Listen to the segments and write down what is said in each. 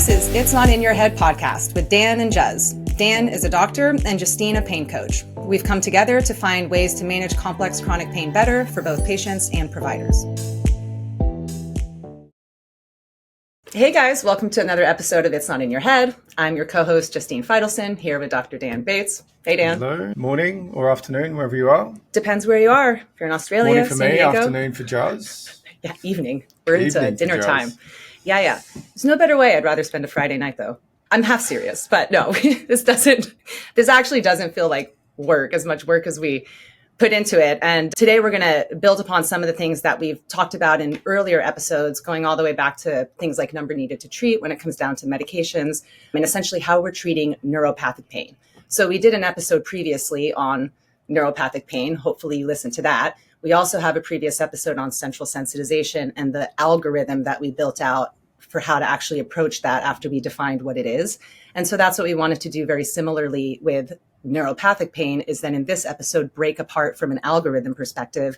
This is It's Not In Your Head podcast with Dan and Juz. Dan is a doctor and Justine a pain coach. We've come together to find ways to manage complex chronic pain better for both patients and providers. Hey guys, welcome to another episode of It's Not In Your Head. I'm your co-host, Justine Feidelson, here with Dr. Dan Bates. Hey Dan. Hello, morning or afternoon, wherever you are. Depends where you are. If you're in Australia, morning for San me, Diego. Afternoon for Juz. Yeah, evening. We're into dinner Juz. time. Yeah. There's no better way. I'd rather spend a Friday night though. I'm half serious, but no, this actually doesn't feel like work, as much work as we put into it. And today we're going to build upon some of the things that we've talked about in earlier episodes, going all the way back to things like number needed to treat when it comes down to medications, and essentially how we're treating neuropathic pain. So we did an episode previously on neuropathic pain. Hopefully you listened to that. We also have a previous episode on central sensitization and the algorithm that we built out for how to actually approach that after we defined what it is. And so that's what we wanted to do very similarly with neuropathic pain, is then in this episode, break apart from an algorithm perspective.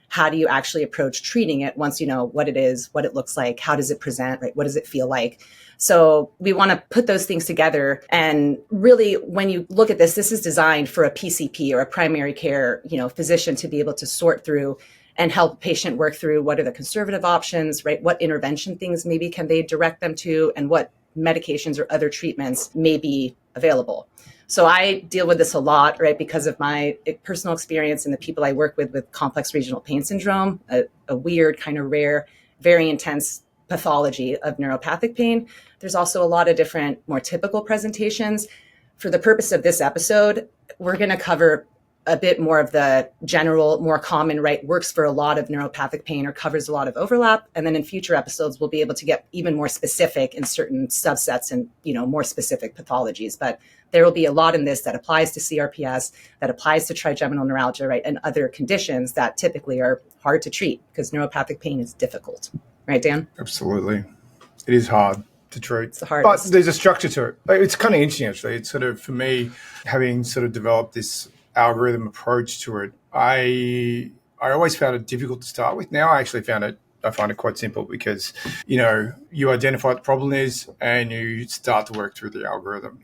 How do you actually approach treating it once you know what it is, what it looks like, how does it present, right? What does it feel like? So we want to put those things together. And really, when you look at this is designed for a PCP or a primary care, physician to be able to sort through and help a patient work through what are the conservative options, right? What intervention things maybe can they direct them to, and what medications or other treatments may be available. So I deal with this a lot, right? Because of my personal experience and the people I work with complex regional pain syndrome, a weird, kind of rare, very intense pathology of neuropathic pain. There's also a lot of different, more typical presentations. For the purpose of this episode, we're going to cover a bit more of the general, more common, right, works for a lot of neuropathic pain or covers a lot of overlap. And then in future episodes, we'll be able to get even more specific in certain subsets and, more specific pathologies. But there will be a lot in this that applies to CRPS, that applies to trigeminal neuralgia, right, and other conditions that typically are hard to treat because neuropathic pain is difficult. Right, Dan? Absolutely. It is hard to treat. It's the hardest. But there's a structure to it. It's kind of interesting, actually. It's sort of, for me, having sort of developed this algorithm approach to it, I always found it difficult to start with. Now I find it quite simple because, you identify what the problem is and you start to work through the algorithm.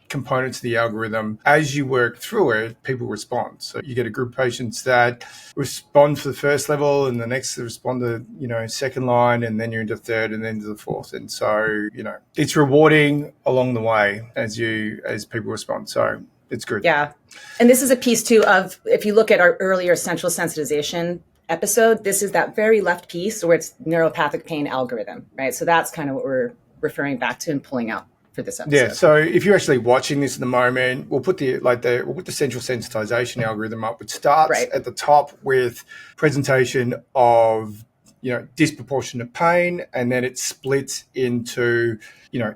Components of the algorithm, as you work through it, people respond. So you get a group of patients that respond for the first level, and the next they respond to, second line, and then you're into third and then into the fourth. And so, it's rewarding along the way as people respond. So it's good. Yeah. And this is a piece too of, if you look at our earlier central sensitization episode, this is that very left piece where it's neuropathic pain algorithm, right? So that's kind of what we're referring back to and pulling out for this episode. Yeah. So if you're actually watching this at the moment, we'll put the central sensitization algorithm up, which starts at the top with presentation of disproportionate pain, and then it splits into,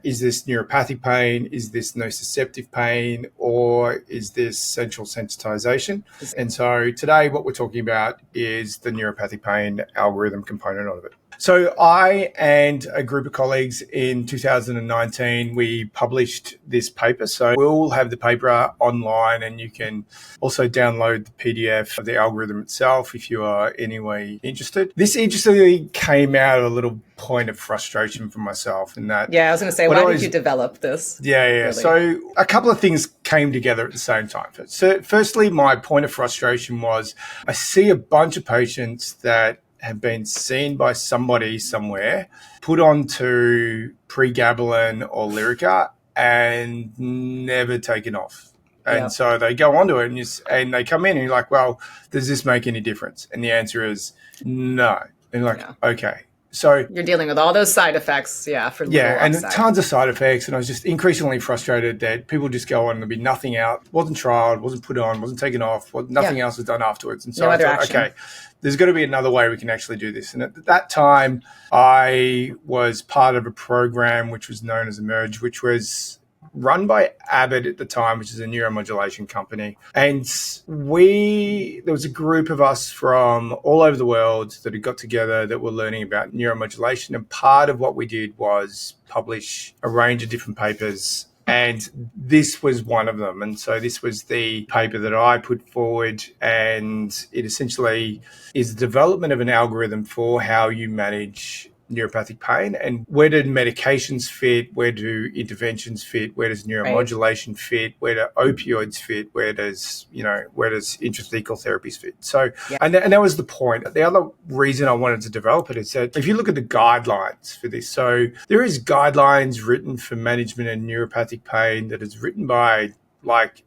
is this neuropathic pain, is this nociceptive pain, or is this central sensitization? And so today what we're talking about is the neuropathic pain algorithm component of it. So I and a group of colleagues in 2019, we published this paper. So we'll have the paper online, and you can also download the PDF of the algorithm itself if you are anyway interested. This interestingly came out of a little point of frustration for myself in that. Yeah, I was going to say, why did you develop this? Yeah. Really? So a couple of things came together at the same time. So firstly, my point of frustration was I see a bunch of patients that have been seen by somebody somewhere, put onto pregabalin or Lyrica, and never taken off. And so they go onto it and they come in and you're like, well, does this make any difference? And the answer is no. And you're like, okay. So you're dealing with all those side effects, for and tons of side effects. And I was just increasingly frustrated that people just go on and there'll be nothing out, wasn't trialed, wasn't put on, wasn't taken off, nothing else was done afterwards. And so I thought, okay, there's got to be another way we can actually do this. And at that time, I was part of a program which was known as Emerge, which was run by Abbott at the time, which is a neuromodulation company. And there was a group of us from all over the world that had got together that were learning about neuromodulation. And part of what we did was publish a range of different papers. And this was one of them. And so this was the paper that I put forward. And it essentially is the development of an algorithm for how you manage neuropathic pain, and where do medications fit, where do interventions fit, where does neuromodulation fit, where do opioids fit, where does intrathecal therapies fit. So and that was the point. The other reason I wanted to develop it is that if you look at the guidelines for this, so there is guidelines written for management of neuropathic pain that is written by, like,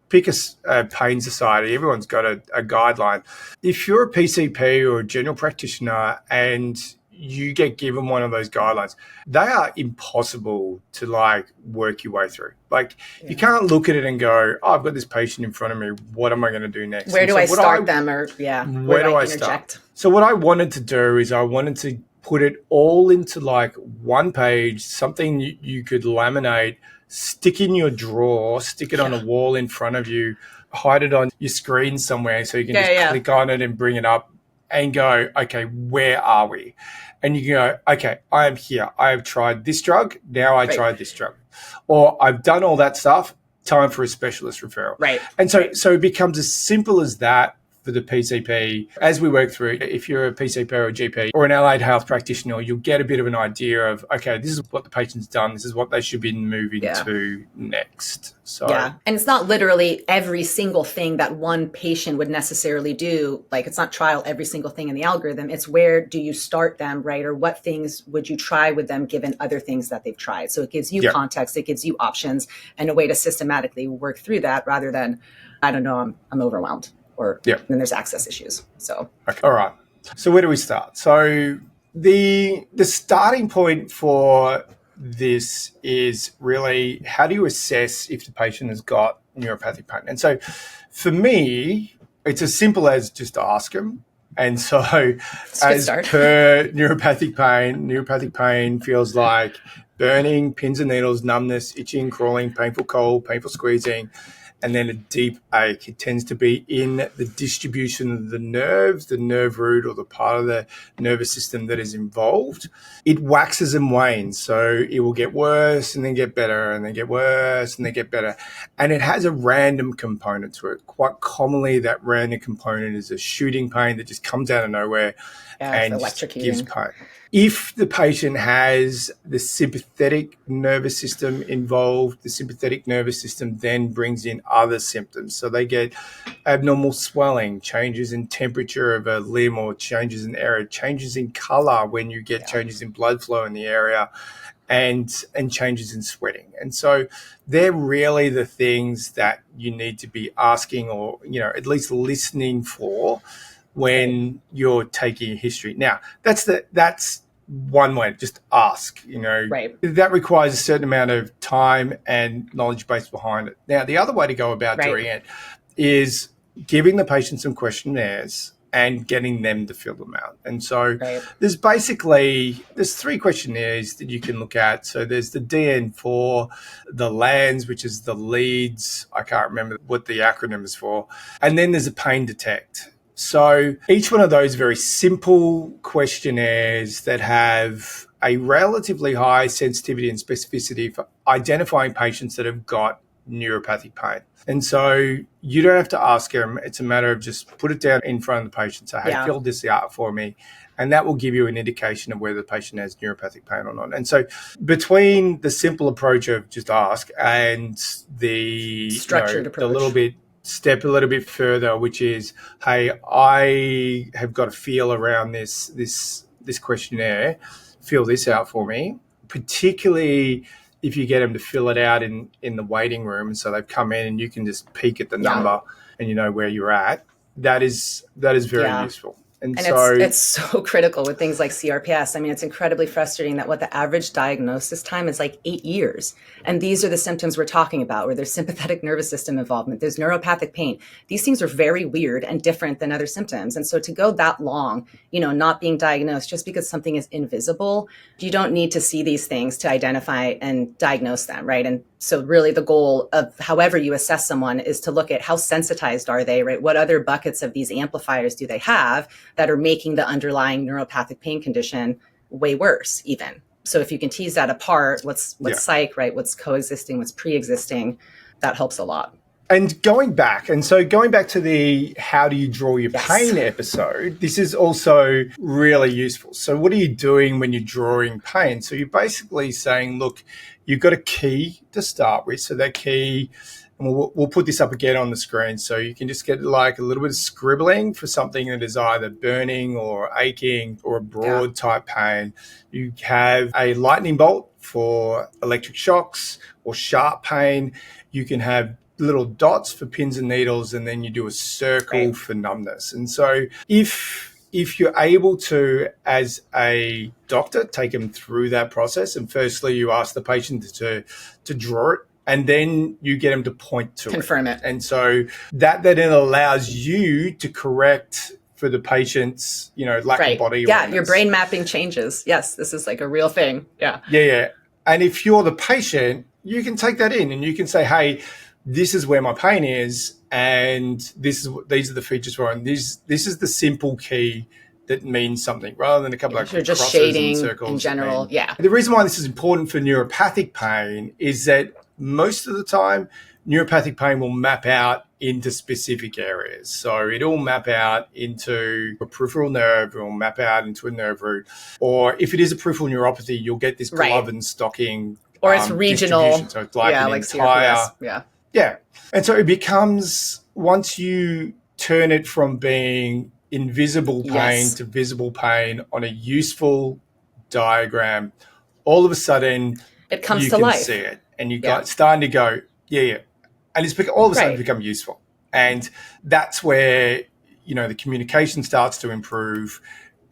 pick a pain society. Everyone's got a guideline. If you're a PCP or a general practitioner and you get given one of those guidelines, they are impossible to, like, work your way through. Like, you can't look at it and go, oh, I've got this patient in front of me. What am I going to do next? Where do I start them? Or where do I start? So what I wanted to do is I wanted to put it all into, like, one page, something you could laminate, stick in your drawer, stick it on a wall in front of you, hide it on your screen somewhere so you can just click on it and bring it up and go, okay, where are we? And you can go, okay, I am here. I have tried this drug. Now I tried this drug. Or I've done all that stuff. Time for a specialist referral. Right. And so it becomes as simple as that for the PCP. As we work through, if you're a PCP or a GP or an allied health practitioner, you'll get a bit of an idea of, okay, this is what the patient's done. This is what they should be moving to next. So and it's not literally every single thing that one patient would necessarily do. Like, it's not trial every single thing in the algorithm. It's where do you start them, right? Or what things would you try with them given other things that they've tried? So it gives you context, it gives you options and a way to systematically work through that rather than, I don't know, I'm overwhelmed. Or then there's access issues. So all right. So where do we start? So the starting point for this is really, how do you assess if the patient has got neuropathic pain? And so for me, it's as simple as just ask them. And so as per neuropathic pain feels like burning, pins and needles, numbness, itching, crawling, painful cold, painful squeezing, and then a deep ache. It tends to be in the distribution of the nerves, the nerve root, or the part of the nervous system that is involved. It waxes and wanes. So it will get worse and then get better and then get worse and then get better. And it has a random component to it. Quite commonly, that random component is a shooting pain that just comes out of nowhere and just gives pain. If the patient has the sympathetic nervous system involved, the sympathetic nervous system then brings in other symptoms. So they get abnormal swelling, changes in temperature of a limb or changes in area, changes in color when you get changes in blood flow in the area, and changes in sweating. And so they're really the things that you need to be asking or, at least listening for when you're taking a history. Now, that's one way, just ask, That requires a certain amount of time and knowledge base behind it. Now, the other way to go about doing it is giving the patient some questionnaires and getting them to fill them out. And so there's three questionnaires that you can look at. So there's the DN4, the LANS, which is the leads. I can't remember what the acronym is for. And then there's a pain detect. So each one of those very simple questionnaires that have a relatively high sensitivity and specificity for identifying patients that have got neuropathic pain. And so you don't have to ask them. It's a matter of just put it down in front of the patient. Say, hey, fill this out for me. And that will give you an indication of whether the patient has neuropathic pain or not. And so between the simple approach of just ask and the structured approach, step a little bit further, which is, hey, I have got a feel around this questionnaire. Fill this out for me, particularly if you get them to fill it out in the waiting room. So they've come in and you can just peek at the number and you know where you're at. That is very useful. And so it's so critical with things like CRPS. I mean, it's incredibly frustrating that what the average diagnosis time is like 8 years. And these are the symptoms we're talking about, where there's sympathetic nervous system involvement, there's neuropathic pain. These things are very weird and different than other symptoms. And so to go that long, not being diagnosed just because something is invisible, you don't need to see these things to identify and diagnose them, right? And so really the goal of however you assess someone is to look at how sensitized are they, right? What other buckets of these amplifiers do they have that are making the underlying neuropathic pain condition way worse even. So if you can tease that apart, what's psych, right? What's coexisting, what's pre-existing, that helps a lot. And going back to the how do you draw your pain episode, this is also really useful. So what are you doing when you're drawing pain? So you're basically saying, look, you've got a key to start with. So that key, and we'll put this up again on the screen so you can just get like a little bit of scribbling for something that is either burning or aching or a broad type pain. You have a lightning bolt for electric shocks or sharp pain. You can have little dots for pins and needles, and then you do a circle for numbness. And so if you're able to, as a doctor, take them through that process, and firstly you ask the patient to draw it, and then you get them to point to confirm it. And so that then allows you to correct for the patient's, lack of body awareness. Yeah, your brain mapping changes. Yes, this is like a real thing. Yeah. Yeah. And if you're the patient, you can take that in and you can say, hey, this is where my pain is, and these are the features for it. And this is the simple key that means something, rather than a couple of just crosses shading and circles in general. The reason why this is important for neuropathic pain is that most of the time, neuropathic pain will map out into specific areas. So it'll map out into a peripheral nerve, it will map out into a nerve root, or if it is a peripheral neuropathy, you'll get this glove and stocking. Or it's regional. So it's like an entire. CRPS. Yeah. And so it becomes, once you turn it from being invisible pain to visible pain on a useful diagram, all of a sudden it comes you to can life. see it, and you got starting to go, and it's all of a sudden become useful. And that's where, the communication starts to improve,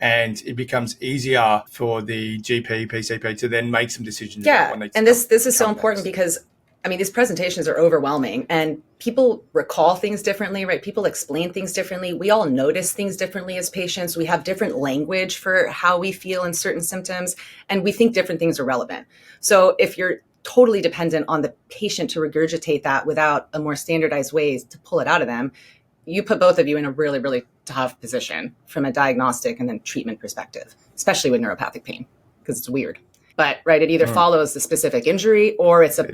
and it becomes easier for the GP, PCP to then make some decisions. And this is so important because these presentations are overwhelming, and people recall things differently, right? People explain things differently. We all notice things differently as patients. We have different language for how we feel in certain symptoms, and we think different things are relevant. So if you're totally dependent on the patient to regurgitate that without a more standardized ways to pull it out of them, you put both of you in a really, really tough position from a diagnostic and then treatment perspective, especially with neuropathic pain, because it's weird. But it either follows the specific injury or it's a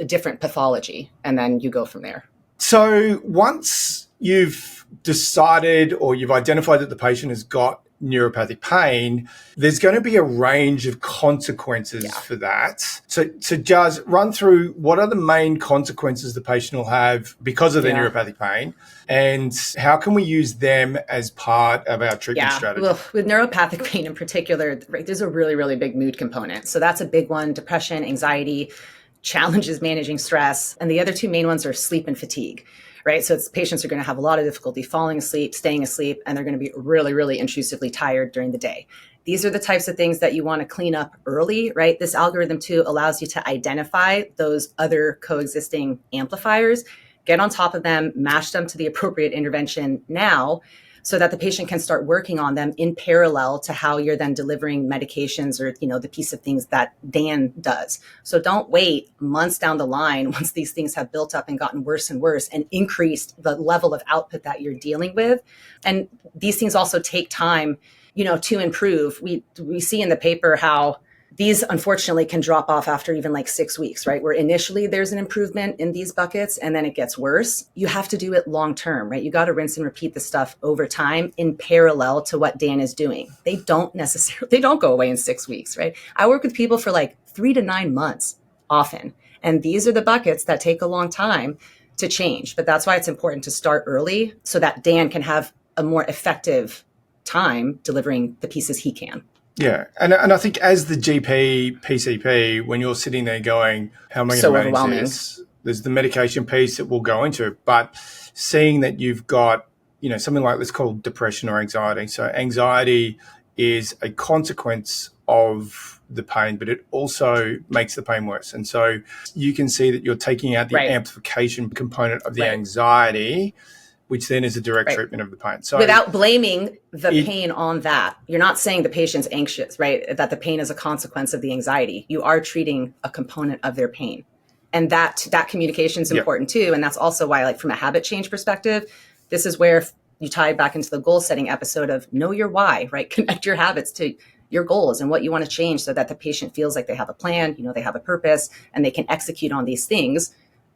different pathology, and then you go from there. So once you've decided or you've identified that the patient has got neuropathic pain, there's going to be a range of consequences for that. So just run through what are the main consequences the patient will have because of their neuropathic pain, and how can we use them as part of our treatment strategy? Well, with neuropathic pain in particular, there's a really, really big mood component. So that's a big one: depression, anxiety, challenges managing stress. And the other two main ones are sleep and fatigue. Right. So patients are going to have a lot of difficulty falling asleep, staying asleep, and they're going to be really, really intrusively tired during the day. These are the types of things that you want to clean up early, right? This algorithm too allows you to identify those other coexisting amplifiers, get on top of them, match them to the appropriate intervention now, so that the patient can start working on them in parallel to how you're then delivering medications or, the piece of things that Dan does. So don't wait months down the line once these things have built up and gotten worse and worse and increased the level of output that you're dealing with. And these things also take time, to improve. We see in the paper how these unfortunately can drop off after even 6 weeks, right? Where initially there's an improvement in these buckets and then it gets worse. You have to do it long term, right? You got to rinse and repeat the stuff over time in parallel to what Dan is doing. They don't go away in 6 weeks, right? I work with people for 3 to 9 months often. And these are the buckets that take a long time to change. But that's why it's important to start early so that Dan can have a more effective time delivering the pieces he can. Yeah. And I think as the GP, PCP, when you're sitting there going, how am I going to manage this? There's the medication piece that we'll go into, but seeing that you've got, something like let's call depression or anxiety. So anxiety is a consequence of the pain, but it also makes the pain worse. And so you can see that you're taking out the amplification component of the anxiety, which then is a direct treatment of the pain. So without blaming the pain on that, you're not saying the patient's anxious, right? That the pain is a consequence of the anxiety. You are treating a component of their pain. And that communication is important too. And that's also why, from a habit change perspective, this is where you tie back into the goal setting episode of know your why, right? Connect your habits to your goals and what you want to change so that the patient feels like they have a plan, they have a purpose, and they can execute on these things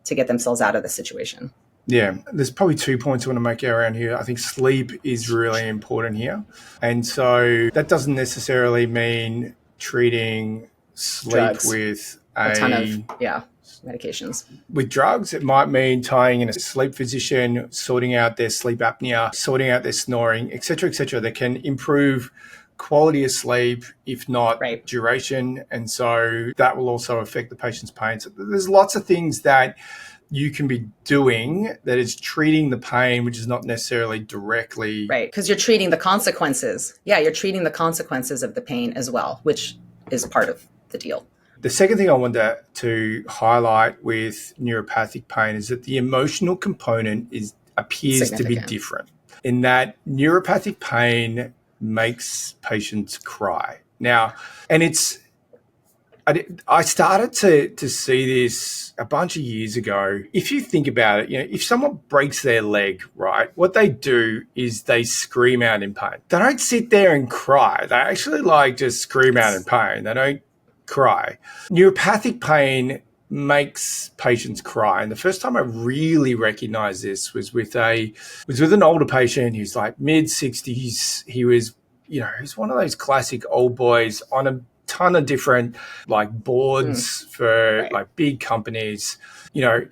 to get themselves out of the situation. Yeah, there's probably 2 points I want to make around here. I think sleep is really important here. And so that doesn't necessarily mean treating sleep Drugs. with a ton of medications. With drugs, it might mean tying in a sleep physician, sorting out their sleep apnea, sorting out their snoring, et cetera, that can improve quality of sleep, if not duration. And so that will also affect the patient's pain. So there's lots of things that you can be doing that is treating the pain, which is not necessarily directly. Right, because you're treating the consequences. Yeah, you're treating the consequences of the pain as well, which is part of the deal. The second thing I wanted to highlight with neuropathic pain is that the emotional component appears to be different, in that neuropathic pain makes patients cry. Now, and I started to see this a bunch of years ago. If you think about it, if someone breaks their leg, right, what they do is they scream out in pain. They don't sit there and cry. They actually just scream out in pain. They don't cry. Neuropathic pain makes patients cry. And the first time I really recognized this was with an older patient who's like mid-60s. He was, he's one of those classic old boys on a ton of different boards for big companies,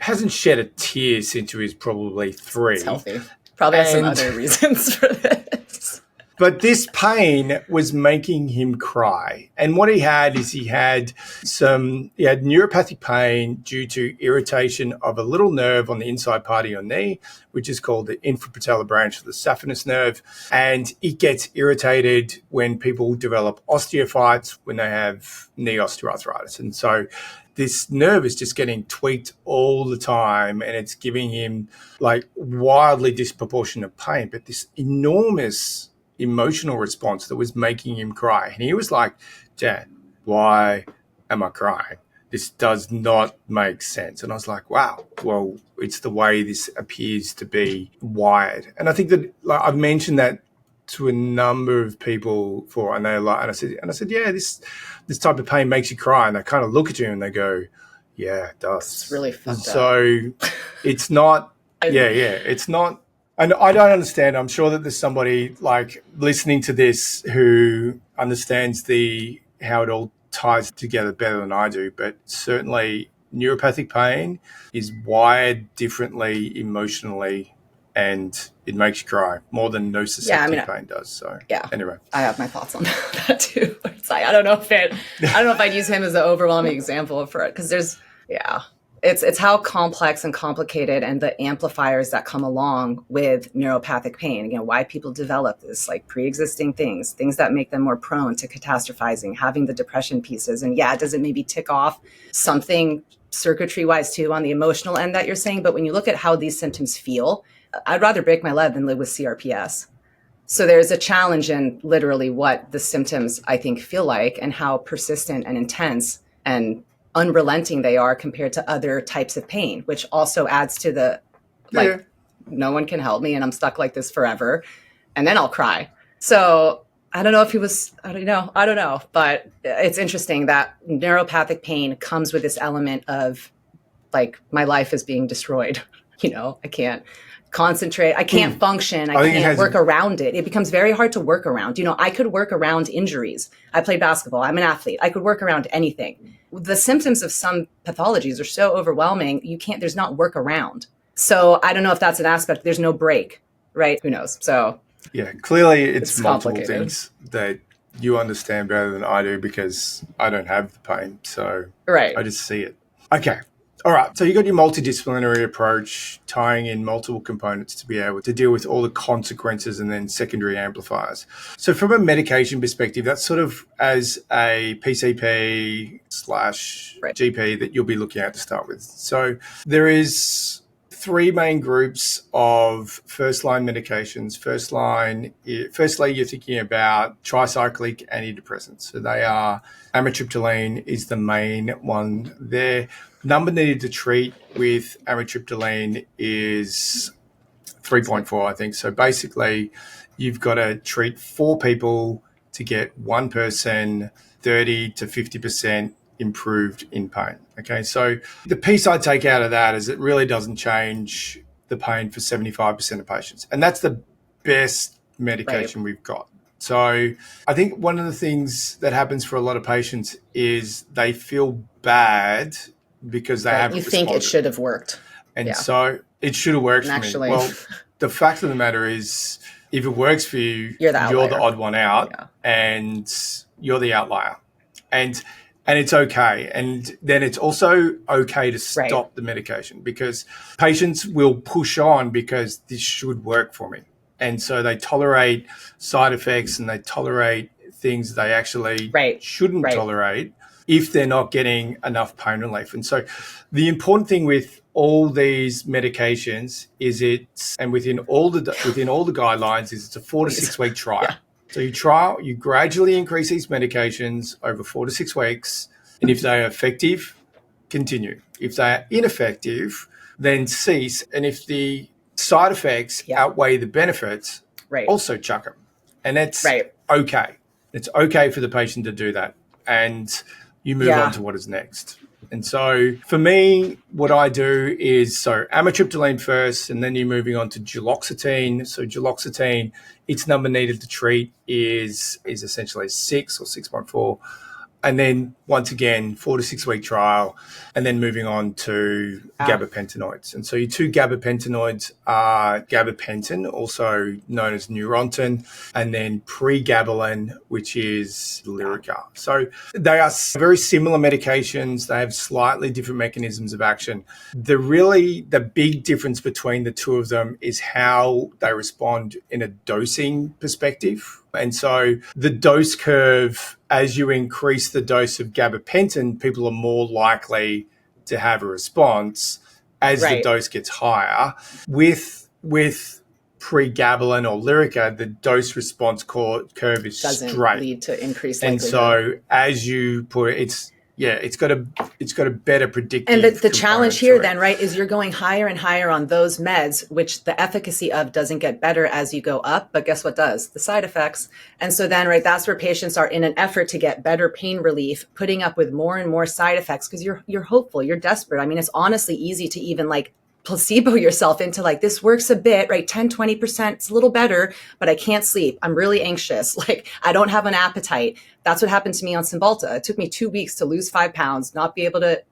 hasn't shed a tear since he was probably 3. It's healthy. Probably has some other reasons for this. But this pain was making him cry. And what he had is he had neuropathic pain due to irritation of a little nerve on the inside part of your knee, which is called the infrapatellar branch of the saphenous nerve. And it gets irritated when people develop osteophytes, when they have knee osteoarthritis. And so this nerve is just getting tweaked all the time, and it's giving him wildly disproportionate pain, but this enormous emotional response that was making him cry. And he was like, "Dad, why am I crying? This does not make sense." And I was like, wow, well, it's the way this appears to be wired. And I think that I've mentioned that to a number of people before, and I said, yeah, this type of pain makes you cry. And they kind of look at you and they go, yeah, it does. It's really fucked up. So it's not, it's not. And I don't understand. I'm sure that there's somebody listening to this who understands how it all ties together better than I do. But certainly neuropathic pain is wired differently emotionally, and it makes you cry more than nociceptive pain does. So anyway, I have my thoughts on that too. It's I don't know if I'd use him as an overwhelming example for it, because it's how complex and complicated and the amplifiers that come along with neuropathic pain. Why people develop this, pre-existing things that make them more prone to catastrophizing, having the depression pieces. And does it maybe tick off something circuitry wise too on the emotional end that you're saying? But when you look at how these symptoms feel, I'd rather break my leg than live with CRPS. So there's a challenge in literally what the symptoms, I think, feel like, and how persistent and intense and unrelenting they are compared to other types of pain, which also adds to the no one can help me and I'm stuck like this forever, and then I'll cry. So I don't know if he was, I don't know, but it's interesting that neuropathic pain comes with this element of my life is being destroyed. I can't concentrate, I can't function, I can't work around it. It becomes very hard to work around. I could work around injuries. I played basketball, I'm an athlete. I could work around anything. The symptoms of some pathologies are so overwhelming, there's not work around. So I don't know if that's an aspect. There's no break, right? Who knows? So clearly it's multiple things that you understand better than I do, because I don't have the pain. So I just see it. Okay. All right. So you got your multidisciplinary approach, tying in multiple components to be able to deal with all the consequences and then secondary amplifiers. So from a medication perspective, that's sort of as a PCP / GP that you'll be looking at to start with. So there is 3 main groups of first-line medications. Firstly, you're thinking about tricyclic antidepressants. So they are, amitriptyline is the main one there. Number needed to treat with amitriptyline is 3.4, I think. So basically, you've got to treat 4 people to get one person 30 to 50% improved in pain. Okay, so the piece I take out of that is it really doesn't change the pain for 75% of patients. And that's the best medication we've got. So I think one of the things that happens for a lot of patients is they feel bad because they haven't responded. You think it should have worked. And so it should have worked for me. Well, the fact of the matter is, if it works for you, you're the odd one out and you're the outlier. And it's okay. And then it's also okay to stop the medication, because patients will push on because this should work for me. And so they tolerate side effects and they tolerate things they actually shouldn't tolerate if they're not getting enough pain relief. And so the important thing with all these medications is within all the guidelines is it's a 4 to 6 week trial. Yeah. So you gradually increase these medications over 4 to 6 weeks. And if they are effective, continue. If they are ineffective, then cease. And if the side effects outweigh the benefits, also chuck them. And that's okay. It's okay for the patient to do that. And you move on to what is next. And so for me, what I do is, amitriptyline first, and then you're moving on to duloxetine. So duloxetine, its number needed to treat is essentially 6 or 6.4. And then once again, 4 to 6 week trial, and then moving on to gabapentinoids. And so your two gabapentinoids are gabapentin, also known as Neurontin, and then pregabalin, which is Lyrica. So they are very similar medications. They have slightly different mechanisms of action. The big difference between the two of them is how they respond in a dosing perspective. And so the dose curve, as you increase the dose of gabapentin, people are more likely to have a response as the dose gets higher. With pregabalin or Lyrica, the dose response curve is doesn't straight. Lead to increased likelihood. And so as you put it, it's got a better predictive. And the challenge here then, is you're going higher and higher on those meds, which the efficacy of doesn't get better as you go up. But guess what does? The side effects. And so then, that's where patients are in an effort to get better pain relief, putting up with more and more side effects because you're hopeful, you're desperate. I mean, it's honestly easy to even placebo yourself into this works a bit, 10, 20%, it's a little better, but I can't sleep. I'm really anxious. I don't have an appetite. That's what happened to me on Cymbalta. It took me 2 weeks to lose 5 pounds, not be able to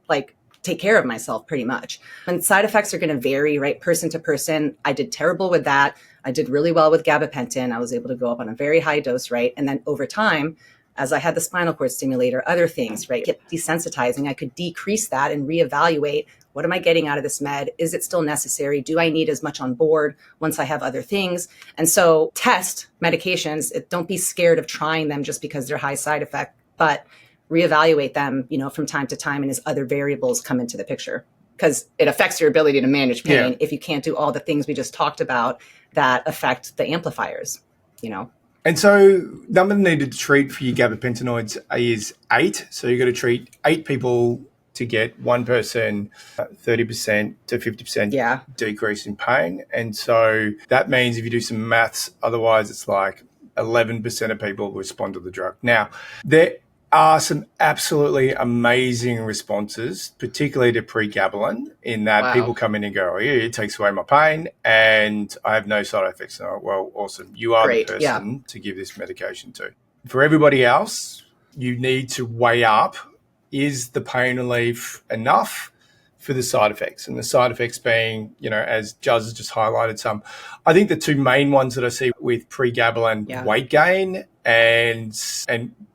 take care of myself pretty much. And side effects are going to vary, person to person. I did terrible with that. I did really well with gabapentin. I was able to go up on a very high dose, And then over time, as I had the spinal cord stimulator, other things, kept desensitizing, I could decrease that and reevaluate. What am I getting out of this med? Is it still necessary? Do I need as much on board once I have other things? And so test medications. Don't be scared of trying them just because they're high side effect, but reevaluate them, from time to time and as other variables come into the picture, because it affects your ability to manage pain if you can't do all the things we just talked about that affect the amplifiers, And so number needed to treat for your gabapentinoids is 8. So you've got to treat 8 people to get one person 30% to 50% decrease in pain. And so that means if you do some maths, otherwise it's 11% of people respond to the drug. Now, there are some absolutely amazing responses, particularly to pregabalin, in that people come in and go, it takes away my pain and I have no side effects. And well, awesome. You are the person to give this medication to. For everybody else, you need to weigh up, is the pain relief enough for the side effects? And the side effects being, as Juz has just highlighted some. I think the two main ones that I see with pregabalin, weight gain and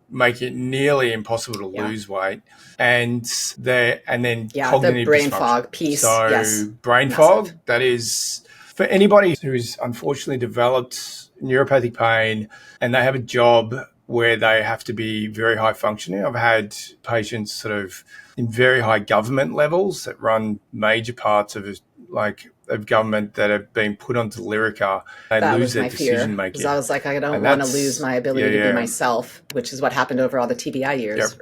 make it nearly impossible to lose weight, and then cognitive the brain dysfunction. Fog piece. So brain fog, that is for anybody who's unfortunately developed neuropathic pain and they have a job where they have to be very high functioning. I've had patients sort of in very high government levels that run major parts of government that have been put onto Lyrica. They lose their decision making. Because I was I don't want to lose my ability to be myself, which is what happened over all the TBI years,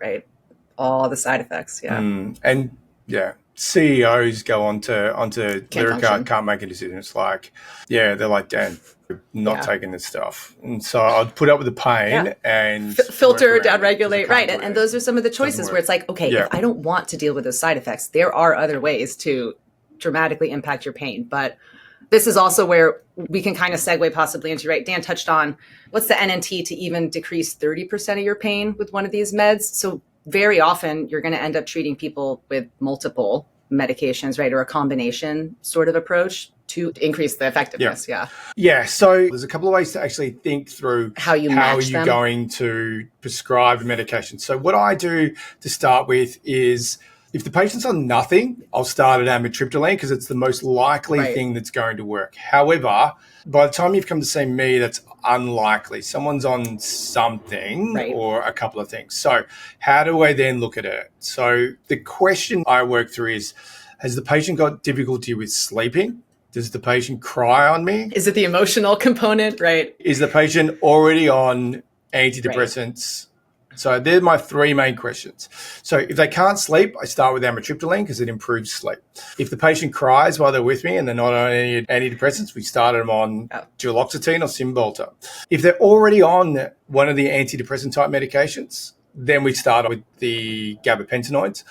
All the side effects, CEOs go onto Lyrica, can't make a decision. It's they're Dan, not taking this stuff. And so I'd put up with the pain and filter, downregulate. Right. And those are some of the choices where it's like, okay, if I don't want to deal with those side effects, there are other ways to dramatically impact your pain. But this is also where we can kind of segue possibly into, right, Dan touched on, what's the NNT to even decrease 30% of your pain with one of these meds? So very often you're going to end up treating people with multiple medications, right, or a combination sort of approach to increase the effectiveness. Yeah. So there's a couple of ways to actually think through how you're going to prescribe a medication. So what I do to start with is, if the patient's on nothing, I'll start at amitriptyline because it's the most likely thing that's going to work. However, by the time you've come to see me, that's unlikely. Someone's on something or a couple of things. So how do I then look at it? So the question I work through is, has the patient got difficulty with sleeping? Does the patient cry on me? Is it the emotional component, right? Is the patient already on antidepressants? So they're my three main questions. So if they can't sleep, I start with amitriptyline because it improves sleep. If the patient cries while they're with me and they're not on any antidepressants, we start them on duloxetine or Cymbalta. If they're already on one of the antidepressant type medications, then we start with the gabapentinoids.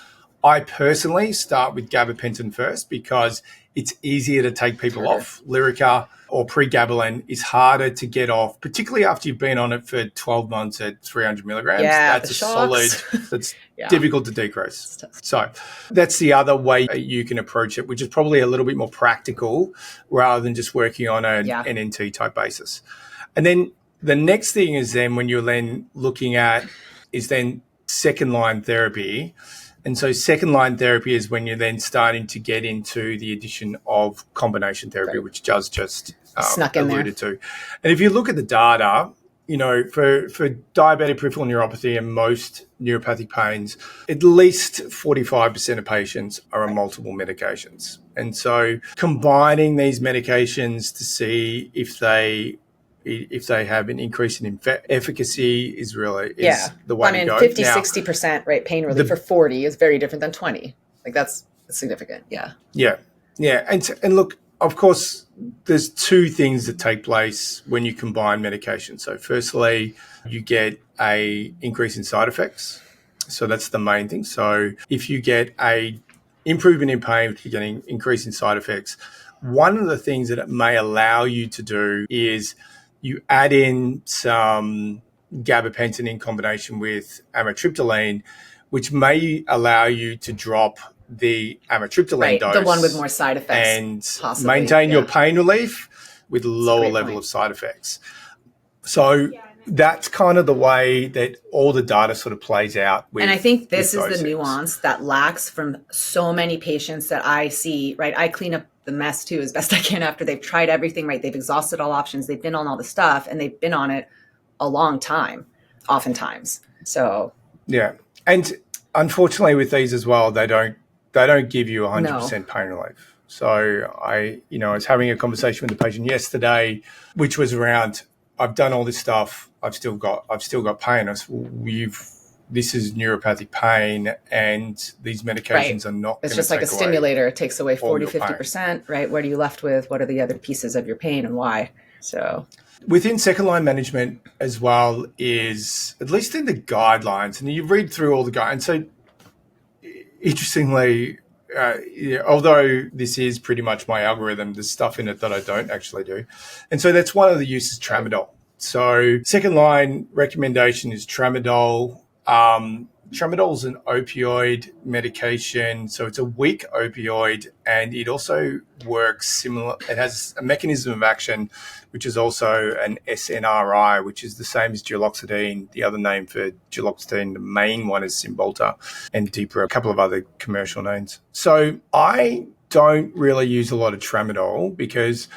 I personally start with gabapentin first because it's easier to take people off. Lyrica or pregabalin is harder to get off, particularly after you've been on it for 12 months at 300 milligrams. That's a solid, that's difficult to decrease. So that's the other way you can approach it, which is probably a little bit more practical rather than just working on an NNT type basis. And then the next thing is then when you're then looking at is then second line therapy. And so second line therapy is when you're then starting to get into the addition of combination therapy, which Juz just alluded to. And if you look at the data, you know, for diabetic peripheral neuropathy and most neuropathic pains, at least 45% of patients are on multiple medications. And so combining these medications to see if they have an increase in efficacy is really the way to go. 50, 60%, right, pain relief for 40 is very different than 20. Like that's significant. Yeah. And look, of course, there's two things that take place when you combine medications. So firstly, you get a increase in side effects. So that's the main thing. So if you get a improvement in pain, if you're getting increase in side effects, one of the things that it may allow you to do is you add in some gabapentin in combination with amitriptyline, which may allow you to drop the amitriptyline dose. The one with more side effects. And possibly, maintain your pain relief with lower level of side effects. So that's kind of the way that all the data sort of plays out. And I think this is the nuance that lacks from so many patients that I see, right? I clean up the mess too as best I can after they've tried everything, right? They've exhausted all options. They've been on all the stuff and they've been on it a long time, oftentimes. So. Yeah. And unfortunately with these as well, they don't give you 100% pain relief. So I was having a conversation with the patient yesterday, which was around, I've done all this stuff. I've still got pain. I said, well, this is neuropathic pain and these medications are not. It's just like a stimulator. It takes away 40, 50%, right? What are you left with? What are the other pieces of your pain and why? So within second line management as well is, at least in the guidelines, and you read through all the guidelines. So interestingly, although this is pretty much my algorithm, there's stuff in it that I don't actually do. And so that's one of the uses, tramadol. So second line recommendation is tramadol. Tramadol is an opioid medication. So it's a weak opioid and it also works similar. It has a mechanism of action, which is also an SNRI, which is the same as duloxetine. The other name for duloxetine, the main one is Cymbalta, and deeper, a couple of other commercial names. So I don't really use a lot of tramadol because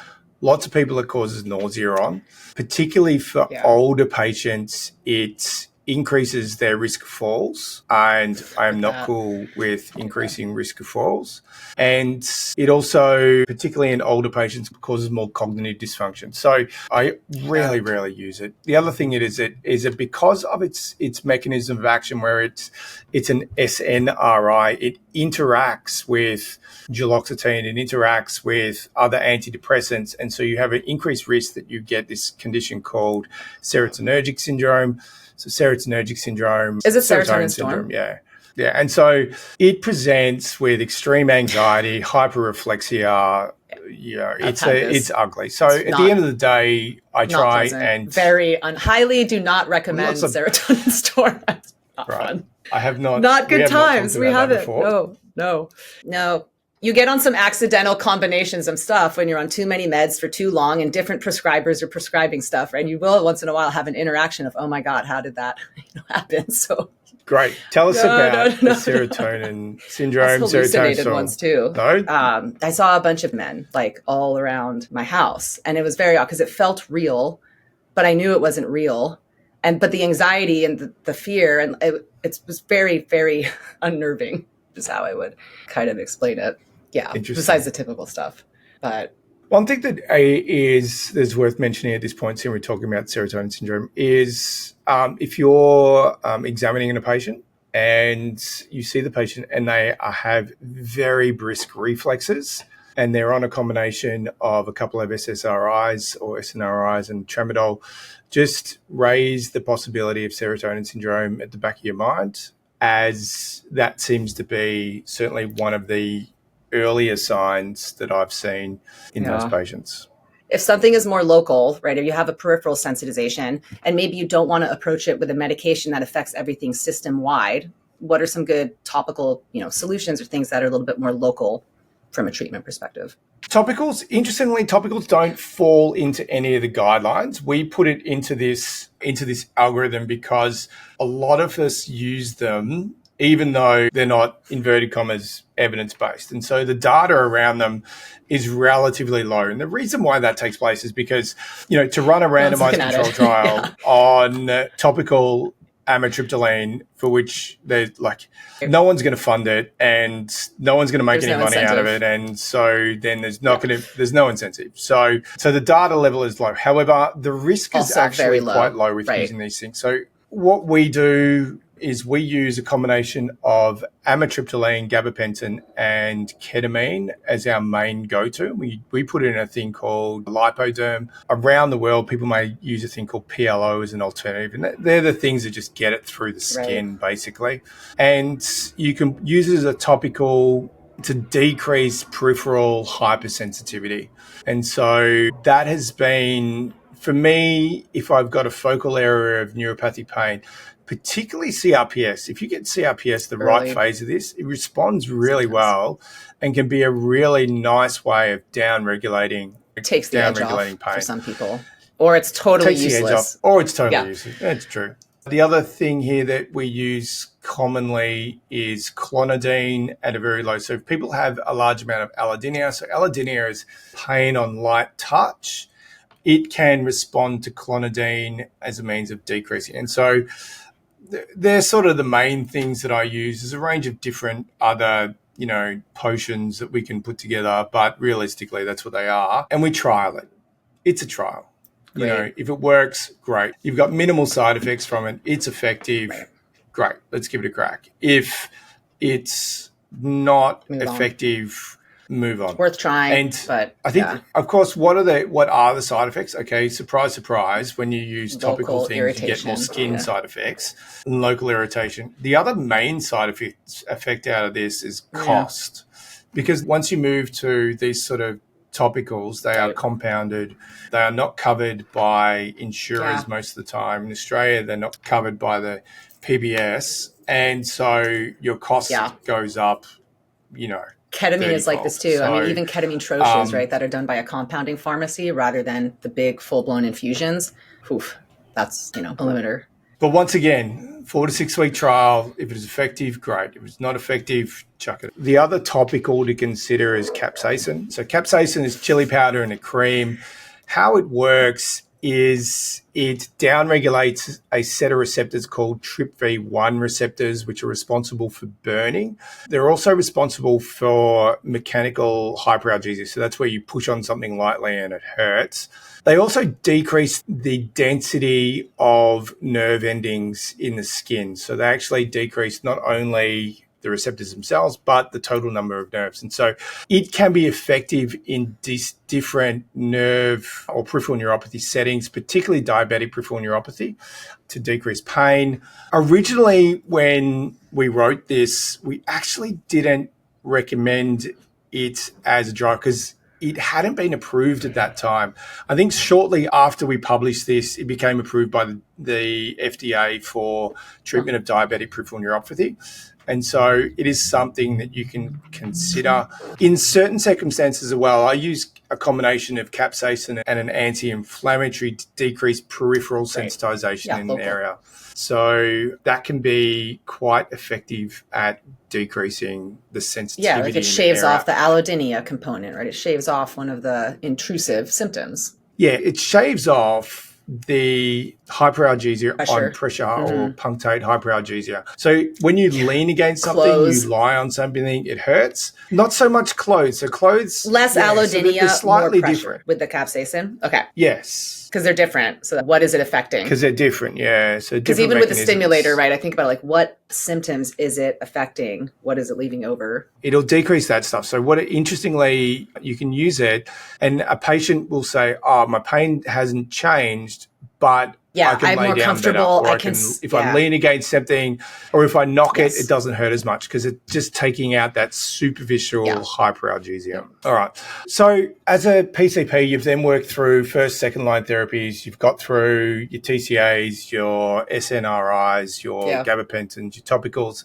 lots of people it causes nausea on, particularly for older patients. It increases their risk of falls, and I am not cool with increasing risk of falls. And it also, particularly in older patients, causes more cognitive dysfunction. So I rarely use it. The other thing is that because of its mechanism of action, where it's an SNRI, it interacts with duloxetine, it interacts with other antidepressants, and so you have an increased risk that you get this condition called serotonergic syndrome. So serotonergic syndrome is it serotonin storm? Yeah. And so it presents with extreme anxiety, hyperreflexia. It's ugly. So at the end of the day, I try pleasant. And very highly do not recommend serotonin storm. That's not fun. I have not. Not good times. We haven't. No. You get on some accidental combinations of stuff when you're on too many meds for too long and different prescribers are prescribing stuff, right? And you will once in a while have an interaction of, oh my God, how did that happen? So great. Tell us about the serotonin syndrome. Hallucinated ones too. No? I saw a bunch of men like all around my house, and it was very odd because it felt real, but I knew it wasn't real. But the anxiety and the fear, and it was very, very unnerving, is how I would kind of explain it. Yeah, besides the typical stuff. But one thing that is worth mentioning at this point, when we're talking about serotonin syndrome, is if you're examining a patient and you see the patient and they have very brisk reflexes and they're on a combination of a couple of SSRIs or SNRIs and tramadol, just raise the possibility of serotonin syndrome at the back of your mind, as that seems to be certainly one of the earlier signs that I've seen in those patients. If something is more local, right, if you have a peripheral sensitization and maybe you don't want to approach it with a medication that affects everything system-wide, what are some good topical, solutions or things that are a little bit more local from a treatment perspective? Topicals, interestingly, don't fall into any of the guidelines. We put it into this algorithm because a lot of us use them even though they're not, inverted commas, evidence-based. And so the data around them is relatively low. And the reason why that takes place is because, to run a randomized control trial on topical amitriptyline, for which there's no one's going to fund it and no one's going to make any money out of it. And so then there's no incentive. So the data level is low. However, the risk is actually quite low with using these things. So what we do is we use a combination of amitriptyline, gabapentin, and ketamine as our main go-to. We put in a thing called lipoderm. Around the world, people may use a thing called PLO as an alternative, and they're the things that just get it through the skin, basically. And you can use it as a topical to decrease peripheral hypersensitivity. And so that has been, for me, if I've got a focal area of neuropathic pain, particularly CRPS. If you get CRPS, the right phase of this, it responds really well and can be a really nice way of down-regulating. It takes the edge off pain for some people. Or it's totally useless. Useless. That's true. The other thing here that we use commonly is clonidine at a very low. So if people have a large amount of allodynia, so allodynia is pain on light touch, it can respond to clonidine as a means of decreasing. And so they're sort of the main things that I use. There's a range of different other, potions that we can put together, but realistically, that's what they are. And we trial it. It's a trial. If it works, great. You've got minimal side effects from it. It's effective. Great. Let's give it a crack. If it's not effective, move on. Worth trying, but I think, of course, what are the side effects? Okay, surprise, surprise. When you use topical things, you get more skin side effects and local irritation. The other main side effect out of this is cost, because once you move to these sort of topicals, they are compounded. They are not covered by insurers most of the time. In Australia, they're not covered by the PBS, and so your cost goes up. Ketamine is like this too. So, I mean, even ketamine troches, right, that are done by a compounding pharmacy rather than the big full-blown infusions. That's, a limiter. But once again, 4 to 6 week trial. If it is effective, great. If it's not effective, chuck it. The other topical to consider is capsaicin. So capsaicin is chili powder in a cream. How it works is it downregulates a set of receptors called TRPV1 receptors, which are responsible for burning. They're also responsible for mechanical hyperalgesia. So that's where you push on something lightly and it hurts. They also decrease the density of nerve endings in the skin. So they actually decrease not only the receptors themselves, but the total number of nerves. And so it can be effective in different nerve or peripheral neuropathy settings, particularly diabetic peripheral neuropathy, to decrease pain. Originally, when we wrote this, we actually didn't recommend it as a drug because it hadn't been approved at that time. I think shortly after we published this, it became approved by the FDA for treatment of diabetic peripheral neuropathy. And so it is something that you can consider. In certain circumstances as well, I use a combination of capsaicin and an anti-inflammatory to decrease peripheral sensitization in the area. So that can be quite effective at decreasing the sensitivity. Yeah, like it shaves off the allodynia component, right? It shaves off one of the intrusive symptoms. Yeah, it shaves off the hyperalgesia on pressure or punctate hyperalgesia. So when you lean against something, you lie on something, it hurts. Not so much clothes. So clothes... Less allodynia, so slightly more different. With the capsaicin? Okay. Yes. Because they're different. So what is it affecting? Because they're different, yeah. So because even with the stimulator, right, I think about like what symptoms is it affecting? What is it leaving over? It'll decrease that stuff. So interestingly, you can use it and a patient will say, oh, my pain hasn't changed, but I can lay down better. Or if I lean against something or if I knock it, it doesn't hurt as much because it's just taking out that superficial hyperalgesia. All right. So as a PCP, you've then worked through first, second line therapies. You've got through your TCAs, your SNRIs, your gabapentins, your topicals.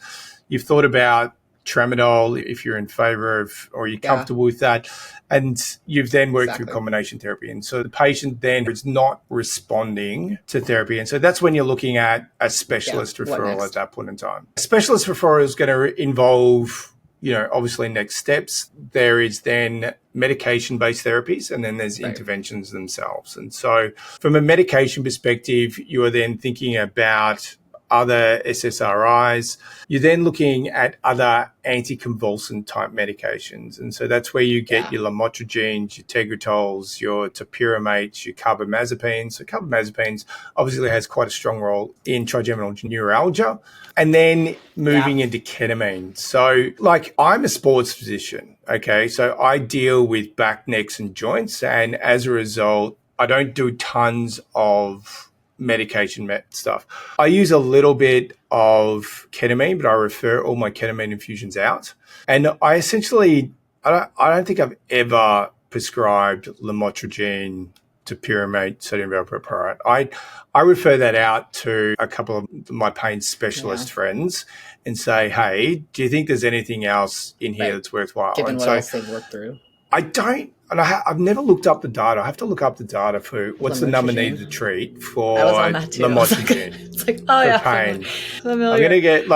You've thought about tramadol if you're in favor of or you're comfortable with that. And you've then worked through combination therapy. And so the patient then is not responding to therapy. And so that's when you're looking at a specialist referral at that point in time. A specialist referral is going to involve, obviously next steps. There is then medication-based therapies and then there's interventions themselves. And so from a medication perspective, you are then thinking about other SSRIs. You're then looking at other anticonvulsant type medications. And so that's where you get your lamotrigines, your tegratols, your topiramate, your carbamazepines. So carbamazepines obviously has quite a strong role in trigeminal neuralgia. And then moving into ketamine. So I'm a sports physician, okay? So I deal with back, necks and joints. And as a result, I don't do tons of medication stuff. I use a little bit of ketamine, but I refer all my ketamine infusions out. And I essentially, I don't think I've ever prescribed lamotrigine, topiramate, sodium valproate. I refer that out to a couple of my pain specialist friends and say, hey, do you think there's anything else in here that's worthwhile? Given what else they've worked through. I don't, and I've never looked up the data. I have to look up the data for what's the number needed to treat for lamotrigine. It's like, for pain. I'm going to get,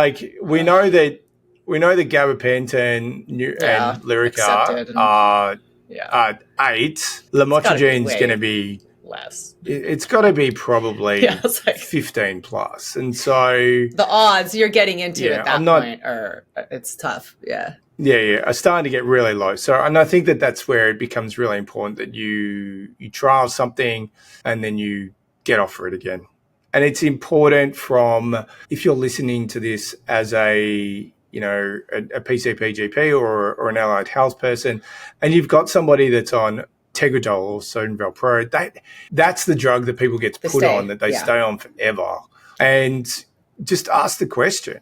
we know the gabapentin and Lyrica are 8. Lamotrigine's going to be less. It's got to be probably 15 plus. And so the odds you're getting into at that point it's tough. are starting to get really low. And I think that's where it becomes really important that you trial something and then you get off for it again. And it's important if you're listening to this as a PCP GP or an allied health person, and you've got somebody that's on Tegretol or sodium valproate, that's the drug that people get put on that they stay on forever. And just ask the question,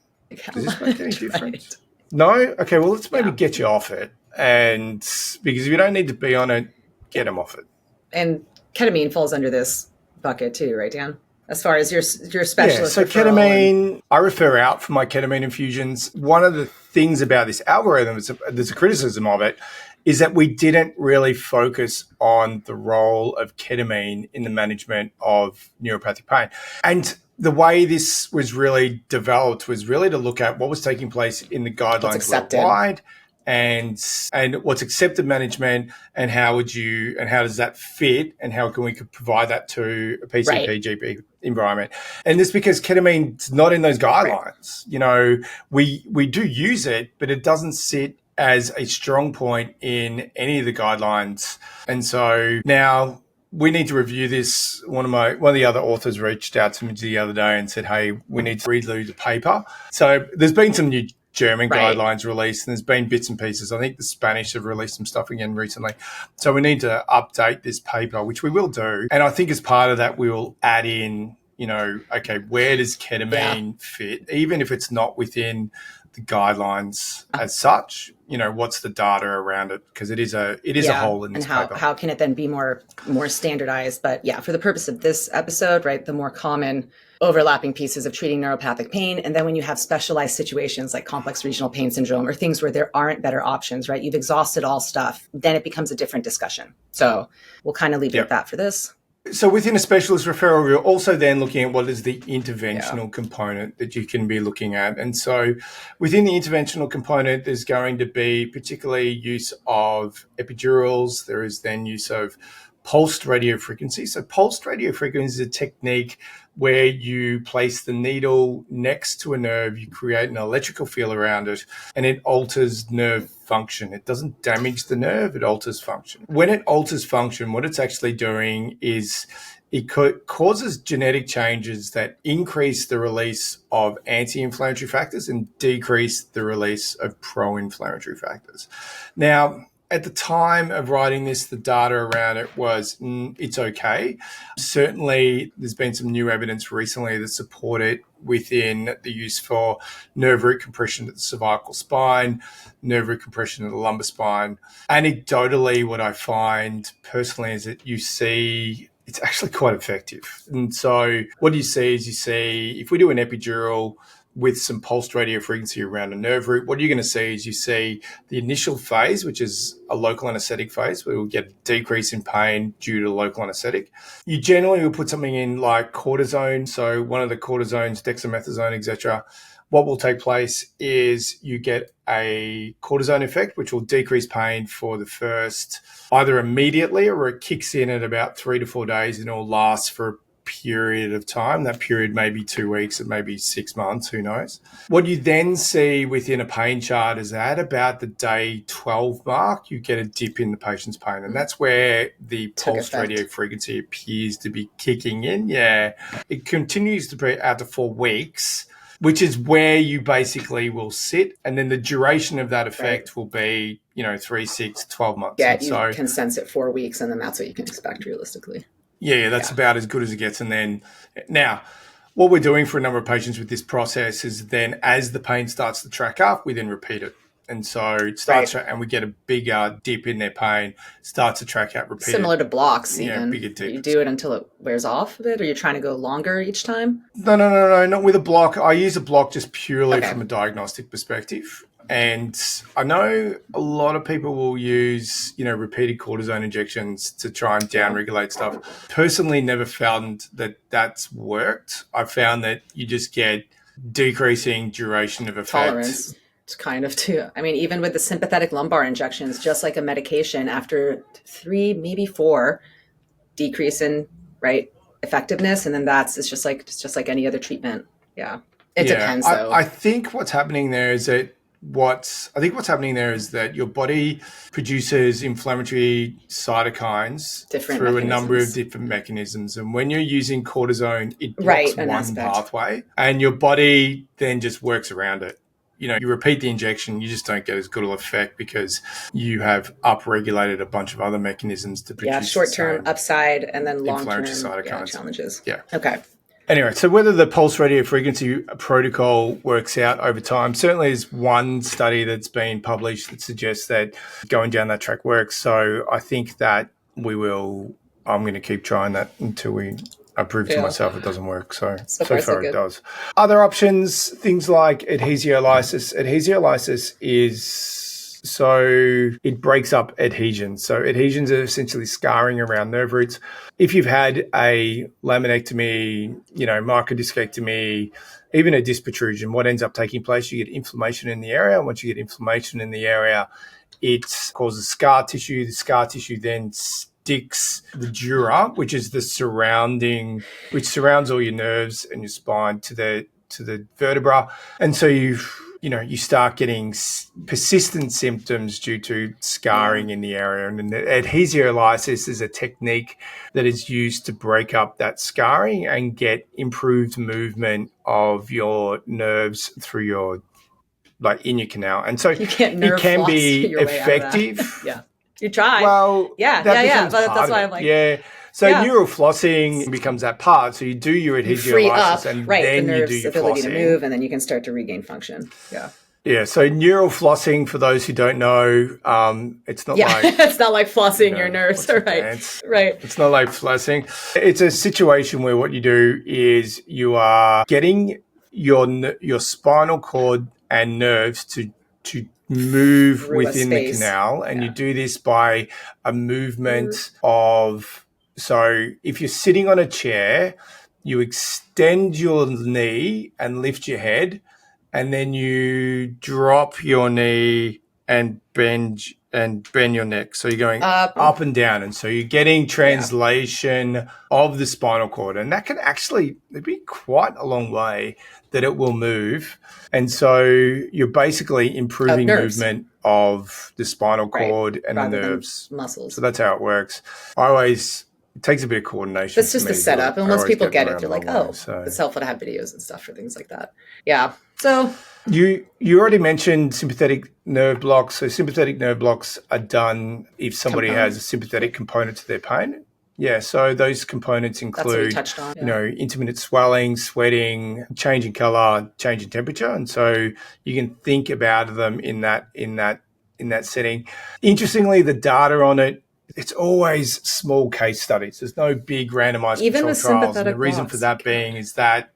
does this make any difference? No? Okay, well, let's maybe get you off it. And because if you don't need to be on it, get them off it. And ketamine falls under this bucket too, right, Dan? As far as your specialist so ketamine, I refer out for my ketamine infusions. One of the things about this algorithm, there's a criticism of it, is that we didn't really focus on the role of ketamine in the management of neuropathic pain. And the way this was really developed was really to look at what was taking place in the guidelines worldwide and what's accepted management, and how does that fit, and how can we provide that to a PCP GP environment. And this because ketamine's not in those guidelines. You know, we do use it, but it doesn't sit as a strong point in any of the guidelines. And so now we need to review this. One of the other authors reached out to me the other day and said, hey, we need to redo the paper. So there's been some new German guidelines released, and there's been bits and pieces. I think the Spanish have released some stuff again recently. So we need to update this paper, which we will do. And I think as part of that, we will add in, you know, okay, where does ketamine fit? Even if it's not within the guidelines as such, you know, what's the data around it? Because it is a hole in this paper. And how can it then be more standardized? But yeah, for the purpose of this episode, right, the more common overlapping pieces of treating neuropathic pain. And then when you have specialized situations like complex regional pain syndrome or things where there aren't better options, right, you've exhausted all stuff, then it becomes a different discussion. So we'll kind of leave it at that for this. So within a specialist referral, we're also then looking at what is the interventional component that you can be looking at. And so within the interventional component, there's going to be particularly use of epidurals. There is then use of pulsed radiofrequency. So pulsed radiofrequency is a technique where you place the needle next to a nerve, you create an electrical field around it, and it alters nerve function. It doesn't damage the nerve, it alters function. When it alters function, what it's actually doing is it causes genetic changes that increase the release of anti-inflammatory factors and decrease the release of pro-inflammatory factors. Now, at the time of writing this, the data around it was, it's okay. Certainly, there's been some new evidence recently that support it within the use for nerve root compression at the cervical spine, nerve root compression at the lumbar spine. Anecdotally, what I find personally is that you see it's actually quite effective. And so what you see is if we do an epidural with some pulsed radiofrequency around a nerve root, what you're going to see is you see the initial phase, which is a local anesthetic phase, where we'll get a decrease in pain due to local anesthetic. You generally will put something in like cortisone, so one of the cortisones, dexamethasone, etc. What will take place is you get a cortisone effect, which will decrease pain for the first, either immediately or it kicks in at about 3 to 4 days and it will last for a period of time. That period may be 2 weeks, it may be 6 months, who knows. What you then see within a pain chart is at about the day 12 mark, you get a dip in the patient's pain. And that's where the pulsed radiofrequency appears to be kicking in. Yeah, it continues to be out to 4 weeks, which is where you basically will sit. And then the duration of that effect will be, 3, 6, 12 months. Yeah, you can sense it 4 weeks, and then that's what you can expect realistically. Yeah, that's about as good as it gets. And then now what we're doing for a number of patients with this process is then as the pain starts to track up, we then repeat it. And so it starts and we get a bigger dip in their pain, starts to track out, repeat Similar it. to blocks even. Bigger dip. You do it until it wears off a bit, or you're trying to go longer each time? No, not with a block. I use a block just purely from a diagnostic perspective. And I know a lot of people will use, repeated cortisone injections to try and downregulate stuff. Personally, never found that that's worked. I found that you just get decreasing duration of effect. Tolerance. It's kind of too. I mean, even with the sympathetic lumbar injections, just like a medication, after 3, maybe 4, decrease in effectiveness, and then it's just like any other treatment. Yeah, it depends. Though I think what's happening there is that your body produces inflammatory cytokines through a number of different mechanisms. And when you're using cortisone, it blocks one pathway and your body then just works around it. You repeat the injection, you just don't get as good of an effect because you have upregulated a bunch of other mechanisms to produce short-term upside and then long-term challenges. Yeah. Okay. Anyway, so whether the pulse radiofrequency protocol works out over time, certainly is one study that's been published that suggests that going down that track works. So I think that I'm going to keep trying that until I prove to myself it doesn't work. So far it does. Other options, things like adhesiolysis. Adhesiolysis is it breaks up adhesions. So adhesions are essentially scarring around nerve roots. If you've had a laminectomy, microdiscectomy, even a disc protrusion, what ends up taking place, you get inflammation in the area. Once you get inflammation in the area, it causes scar tissue. The scar tissue then sticks the dura, which is the which surrounds all your nerves and your spine to the vertebra. And so you start getting persistent symptoms due to scarring in the area. And adhesiolysis is a technique that is used to break up that scarring and get improved movement of your nerves through your in your canal. And so you can't nerve it can floss be your way out of that. effective. Yeah. You try. Well, yeah. That's why I'm like, So neural flossing becomes that part. So you do your adhesiolysis, free up, and right, then the nerve's you do your ability flossing. to move, and then you can start to regain function. Yeah. Yeah. So neural flossing, for those who don't know, it's not like it's not like flossing your nerves, right? Right. It's not like flossing. It's a situation where what you do is you are getting your spinal cord and nerves to move through within the canal, and you do this by a movement of. So if you're sitting on a chair, you extend your knee and lift your head, and then you drop your knee and bend your neck. So you're going up and down. And so you're getting translation of the spinal cord. And that can actually be quite a long way that it will move. And so you're basically improving movement of the spinal cord and the nerves. Muscles. So that's how it works. It takes a bit of coordination. That's just the setup. And once people get it, they're like, it's helpful to have videos and stuff for things like that. Yeah. So you already mentioned sympathetic nerve blocks. So sympathetic nerve blocks are done if somebody has a sympathetic component to their pain. Yeah. So those components include, intermittent swelling, sweating, change in color, change in temperature. And so you can think about them in that setting. Interestingly, the data on it, it's always small case studies. There's no big randomized control trials. And the reason for that being is that,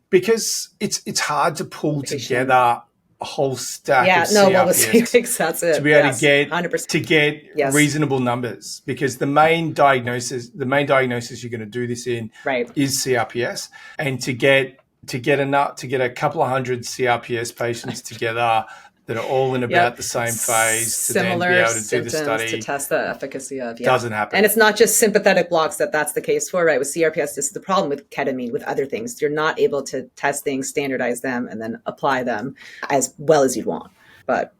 because it's hard to pull together a whole stack of CRPS to be able to get 100%. Reasonable numbers, because the main diagnosis you're going to do this in is CRPS, and to get a couple of hundred CRPS patients together that are all in about the same phase to then be able to do the study to test the efficacy of doesn't happen. And it's not just sympathetic blocks that's the case for, right? With CRPS, this is the problem with ketamine, with other things. You're not able to test things, standardize them, and then apply them as well as you'd want. But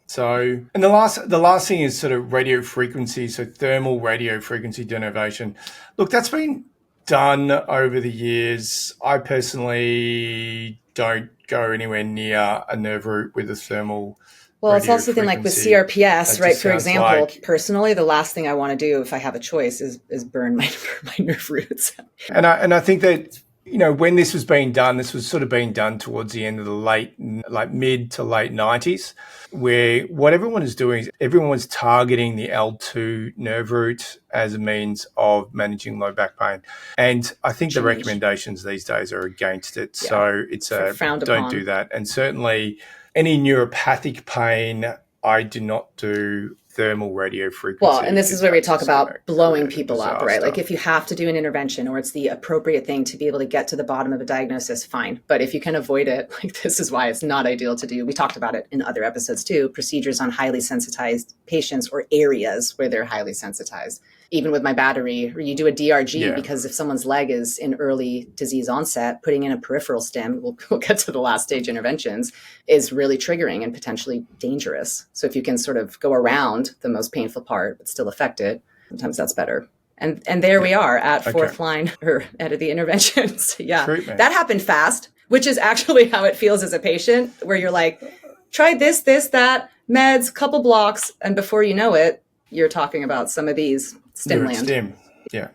so, and the last thing is sort of radiofrequency, so thermal radiofrequency denervation. Look, that's been done over the years. I personally don't go anywhere near a nerve root with a thermal. Well, it's also the thing like with CRPS, right? For example, personally, the last thing I want to do if I have a choice is burn my nerve roots. And I think that, when this was being done, this was sort of being done towards the end of the mid to late 90s, where what everyone is doing is everyone was targeting the L2 nerve root as a means of managing low back pain. And I think the recommendations these days are against it. Yeah. So it's don't do that. And certainly any neuropathic pain, I do not do thermal radiofrequency. Well, and this is where we talk about blowing people up, right? Like if you have to do an intervention or it's the appropriate thing to be able to get to the bottom of a diagnosis, fine. But if you can avoid it, like this is why it's not ideal to do. We talked about it in other episodes too, procedures on highly sensitized patients or areas where they're highly sensitized. Even with my battery, or you do a DRG because if someone's leg is in early disease onset, putting in a peripheral stim, we'll get to the last stage interventions, is really triggering and potentially dangerous. So if you can sort of go around the most painful part, but still affect it, sometimes that's better. And there we are at fourth line or at the interventions. Treatment. That happened fast, which is actually how it feels as a patient, where you're like, try this, that, meds, couple blocks. And before you know it, you're talking about some of these STIM land. STIM, yeah.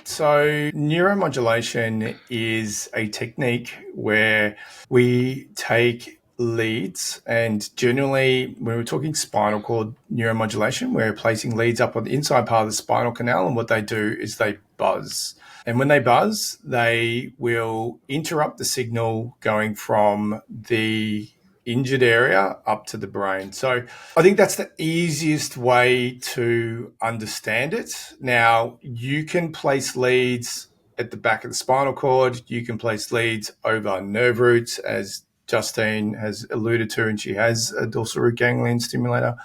So neuromodulation is a technique where we take leads, and generally when we're talking spinal cord neuromodulation, we're placing leads up on the inside part of the spinal canal, and what they do is they buzz. And when they buzz, they will interrupt the signal going from the injured area up to the brain. So I think that's the easiest way to understand it. Now, you can place leads at the back of the spinal cord. You can place leads over nerve roots, as Justine has alluded to, and she has a dorsal root ganglion stimulator.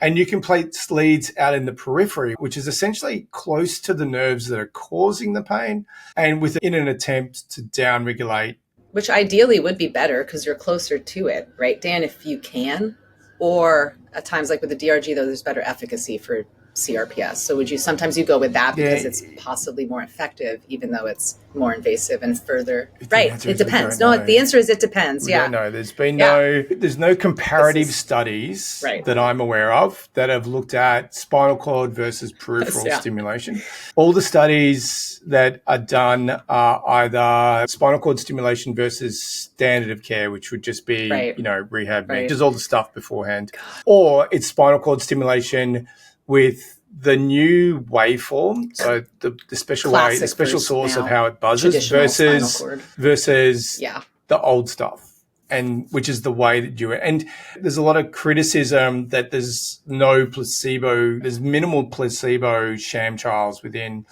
And you can place leads out in the periphery, which is essentially close to the nerves that are causing the pain, and in an attempt to downregulate. Which ideally would be better because you're closer to it, right, Dan, if you can? Or at times like with the DRG, though, there's better efficacy for CRPS. So sometimes you go with that because it's possibly more effective, even though it's more invasive and further. Right. It depends. No, the answer is it depends. Yeah. No, there's no comparative studies that I'm aware of that have looked at spinal cord versus peripheral stimulation. All the studies that are done are either spinal cord stimulation versus standard of care, which would just be, rehab, just all the stuff beforehand, or it's spinal cord stimulation with the new waveform, so the special source of how it buzzes versus the old stuff, and which is the way that you. And there's a lot of criticism that there's no placebo, there's minimal placebo sham trials within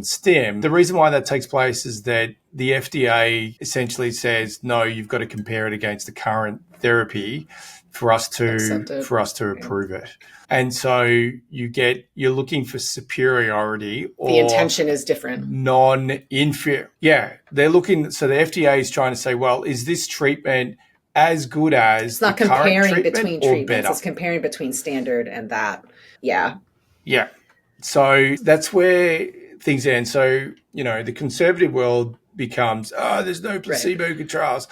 STIM. The reason why that takes place is that the FDA essentially says, no, you've got to compare it against the current therapy for us to approve it. And so you're looking for superiority, or the intention is different. Non-inferior. Yeah. They're looking, so the FDA is trying to say, well, is this treatment as good as it's not comparing between treatments, it's comparing between standard and that. Yeah. Yeah. So that's where things end. So, the conservative world becomes, there's no placebo controls.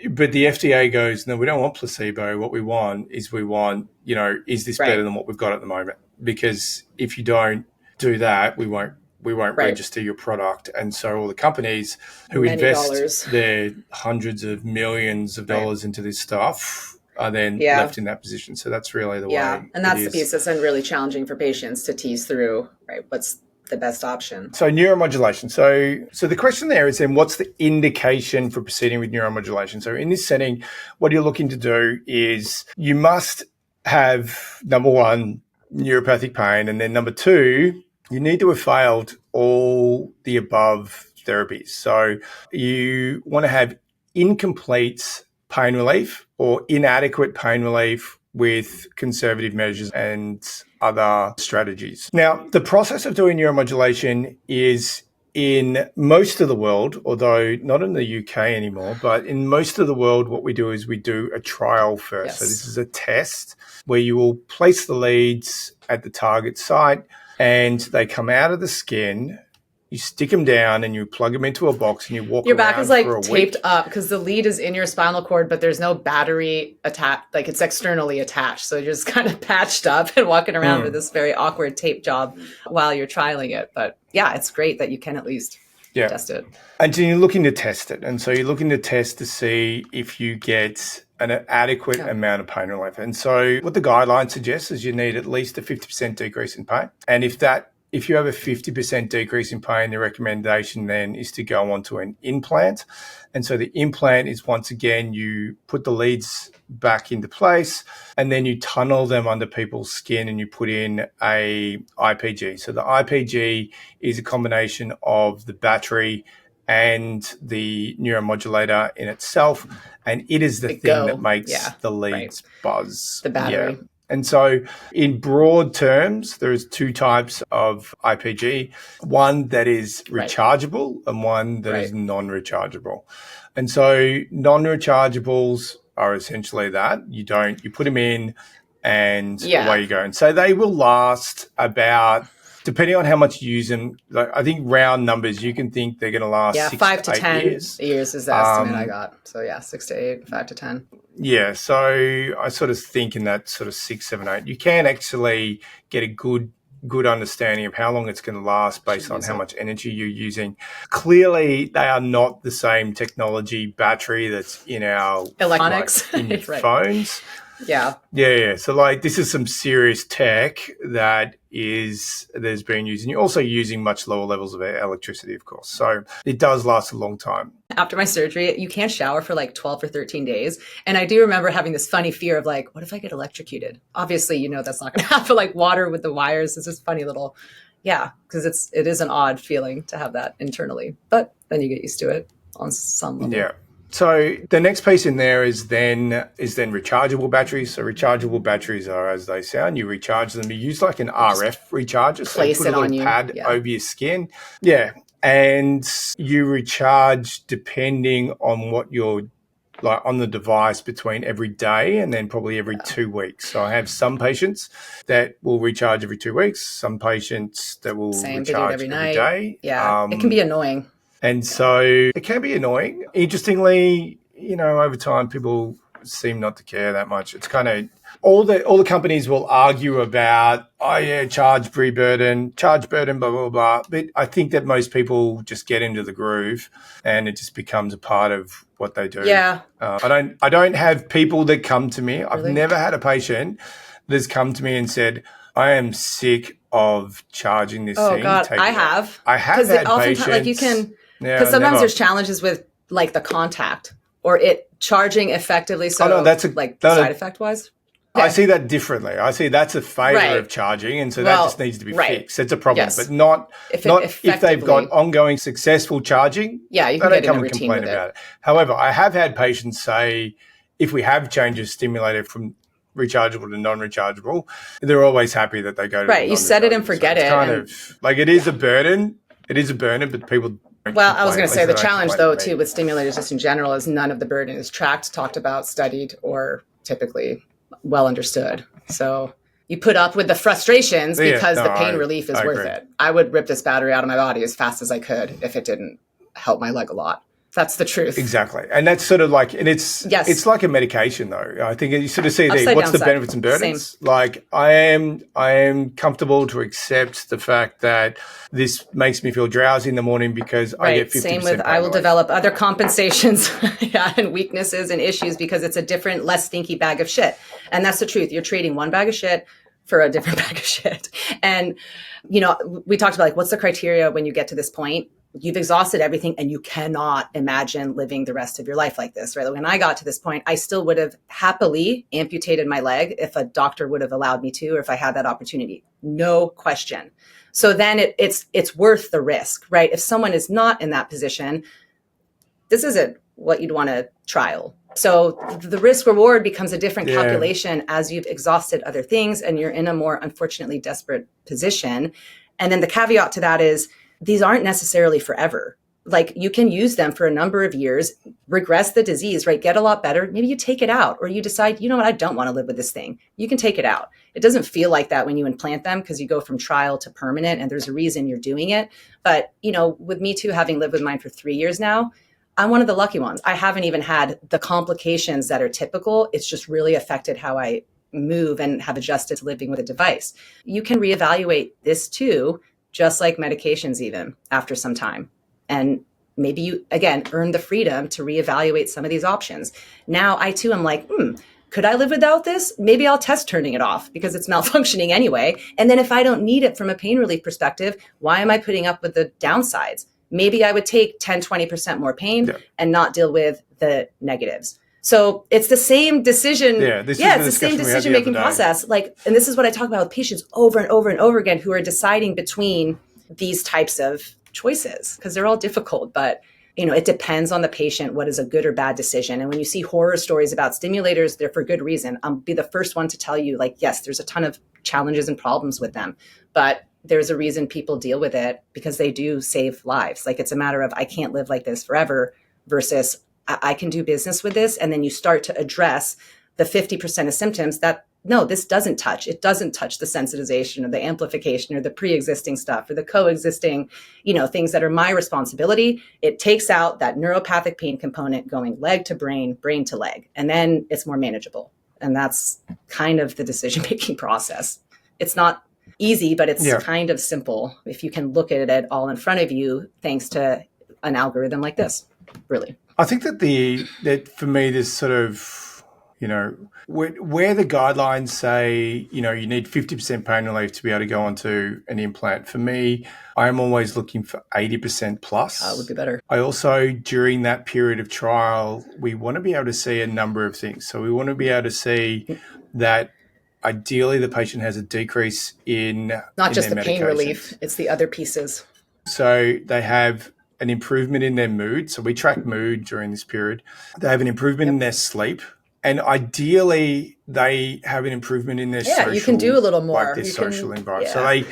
But the FDA goes, no, we don't want placebo. What we want is is this better than what we've got at the moment? Because if you don't do that, we won't register your product. And so all the companies who invest their hundreds of millions of dollars into this stuff are then left in that position. So that's really the way. And that's the piece that's been really challenging for patients to tease through, right? What's the best option? So neuromodulation. So the question there is then, what's the indication for proceeding with neuromodulation? So in this setting, what you're looking to do is you must have, number one, neuropathic pain. And then number two, you need to have failed all the above therapies. So you want to have incomplete pain relief or inadequate pain relief with conservative measures and other strategies. Now, the process of doing neuromodulation is in most of the world, although not in the UK anymore, but in most of the world, what we do is we do a trial first. Yes. So this is a test where you will place the leads at the target site and they come out of the skin. You stick them down and you plug them into a box and you walk your around back is like for a taped week. up because the lead is in your spinal cord, but there's no battery attached, like it's externally attached. So you're just kind of patched up and walking around with this very awkward tape job while you're trialing it. But yeah, it's great that you can at least test it. And so you're looking to test it. And so you're looking to test to see if you get an adequate amount of pain relief. And so what the guideline suggests is you need at least a 50% decrease in pain. And if you have a 50% decrease in pain, the recommendation then is to go on to an implant. And so the implant is, once again, you put the leads back into place and then you tunnel them under people's skin and you put in a IPG. So the IPG is a combination of the battery and the neuromodulator in itself. And it is the thing that makes the leads buzz. The battery. Yeah. And so in broad terms, there's two types of IPG, one that is rechargeable and one that is non-rechargeable. And so non-rechargeables are essentially that. You put them in and away you go. And so they will last about, depending on how much you use them, like I think round numbers, you can think they're going to last 5 to 10 years is the estimate I got. So 6 to 8, 5 to 10. Yeah, so I sort of think in that sort of 6, 7, 8, you can actually get a good understanding of how long it's going to last based on how much energy you're using. Clearly, they are not the same technology battery that's in our electronics, in your phones. Yeah. So this is some serious tech that's being used. And you're also using much lower levels of electricity, of course. So it does last a long time. After my surgery, you can't shower for 12 or 13 days. And I do remember having this funny fear of what if I get electrocuted? Obviously, that's not going to happen. Water with the wires is this funny little Yeah, because it is an odd feeling to have that internally, but then you get used to it on some level. Yeah. So the next piece in there is then rechargeable batteries. So rechargeable batteries are as they sound. You recharge them. You use like an RF recharger. So you put a little pad over your skin. Yeah. And you recharge depending on what you're like on the device between every day and then probably every 2 weeks. So I have some patients that will recharge every 2 weeks, some patients that will recharge every day. Yeah, it can be annoying. And so it can be annoying. Interestingly, over time, people seem not to care that much. It's kind of all the companies will argue about, charge burden, blah, blah, blah. But I think that most people just get into the groove and it just becomes a part of what they do. Yeah. I don't have people that come to me. I've never had a patient that's come to me and said, I am sick of charging this thing. Oh God, I have had patients. Like you can, because sometimes there's challenges with like the contact or it charging effectively. So that's side effect wise. Okay. I see that differently. I see that's a favor of charging, and so that just needs to be fixed. It's a problem, but not if they've got ongoing successful charging. Yeah, you can they get don't in come a and routine complain about it. However, I have had patients say, if we have changes stimulated from rechargeable to non-rechargeable, they're always happy that they go to you set it and forget it. It's kind of like it is a burden. It is a burden, but people. Well, I was going to say the challenge, though, too, with stimulators just in general is none of the burden is tracked, talked about, studied, or typically well understood. So you put up with the frustrations because the pain relief is worth it. I would rip this battery out of my body as fast as I could if it didn't help my leg a lot. That's the truth. Exactly. And that's sort of like, and it's like a medication though. I think you sort of see what's the benefits and burdens. Same. Like I am comfortable to accept the fact that this makes me feel drowsy in the morning because I get 50% Same with, I will develop other compensations and weaknesses and issues because it's a different, less stinky bag of shit. And that's the truth. You're trading one bag of shit for a different bag of shit. And, we talked about like, what's the criteria when you get to this point? You've exhausted everything and you cannot imagine living the rest of your life like this, right? When I got to this point, I still would have happily amputated my leg if a doctor would have allowed me to, or if I had that opportunity, no question. So then it's worth the risk, right? If someone is not in that position, this isn't what you'd want to trial. So the risk reward becomes a different calculation as you've exhausted other things and you're in a more unfortunately desperate position. And then the caveat to that is, these aren't necessarily forever. Like you can use them for a number of years, regress the disease, right? Get a lot better. Maybe you take it out or you decide, you know what, I don't want to live with this thing. You can take it out. It doesn't feel like that when you implant them because you go from trial to permanent and there's a reason you're doing it. But, with me too, having lived with mine for 3 years now, I'm one of the lucky ones. I haven't even had the complications that are typical. It's just really affected how I move and have adjusted to living with a device. You can reevaluate this too, just like medications even after some time. And maybe you, again, earn the freedom to reevaluate some of these options. Now I too am like, could I live without this? Maybe I'll test turning it off because it's malfunctioning anyway. And then if I don't need it from a pain relief perspective, why am I putting up with the downsides? Maybe I would take 10, 20% more pain and not deal with the negatives. So it's the same decision. It's the same decision-making process. And this is what I talk about with patients over and over and over again who are deciding between these types of choices because they're all difficult, but it depends on the patient, what is a good or bad decision. And when you see horror stories about stimulators, they're for good reason. I'll be the first one to tell you, yes, there's a ton of challenges and problems with them, but there's a reason people deal with it because they do save lives. It's a matter of, I can't live like this forever versus I can do business with this. And then you start to address the 50% of symptoms that, no, this doesn't touch. It doesn't touch the sensitization or the amplification or the pre-existing stuff or the coexisting, things that are my responsibility. It takes out that neuropathic pain component going leg to brain, brain to leg, and then it's more manageable. And that's kind of the decision-making process. It's not easy, but it's kind of simple if you can look at it all in front of you, thanks to an algorithm like this, really. I think that for me, there's sort of, where the guidelines say, you need 50% pain relief to be able to go onto an implant. For me, I'm always looking for 80% plus. Would be better. I also, during that period of trial, we want to be able to see a number of things. So we want to be able to see that ideally the patient has a decrease in not just their the pain medications. relief, it's the other pieces. So they have an improvement in their mood. So we track mood during this period. They have an improvement in their sleep. And ideally, they have an improvement in their social. You can do a little more. Like their social environment. So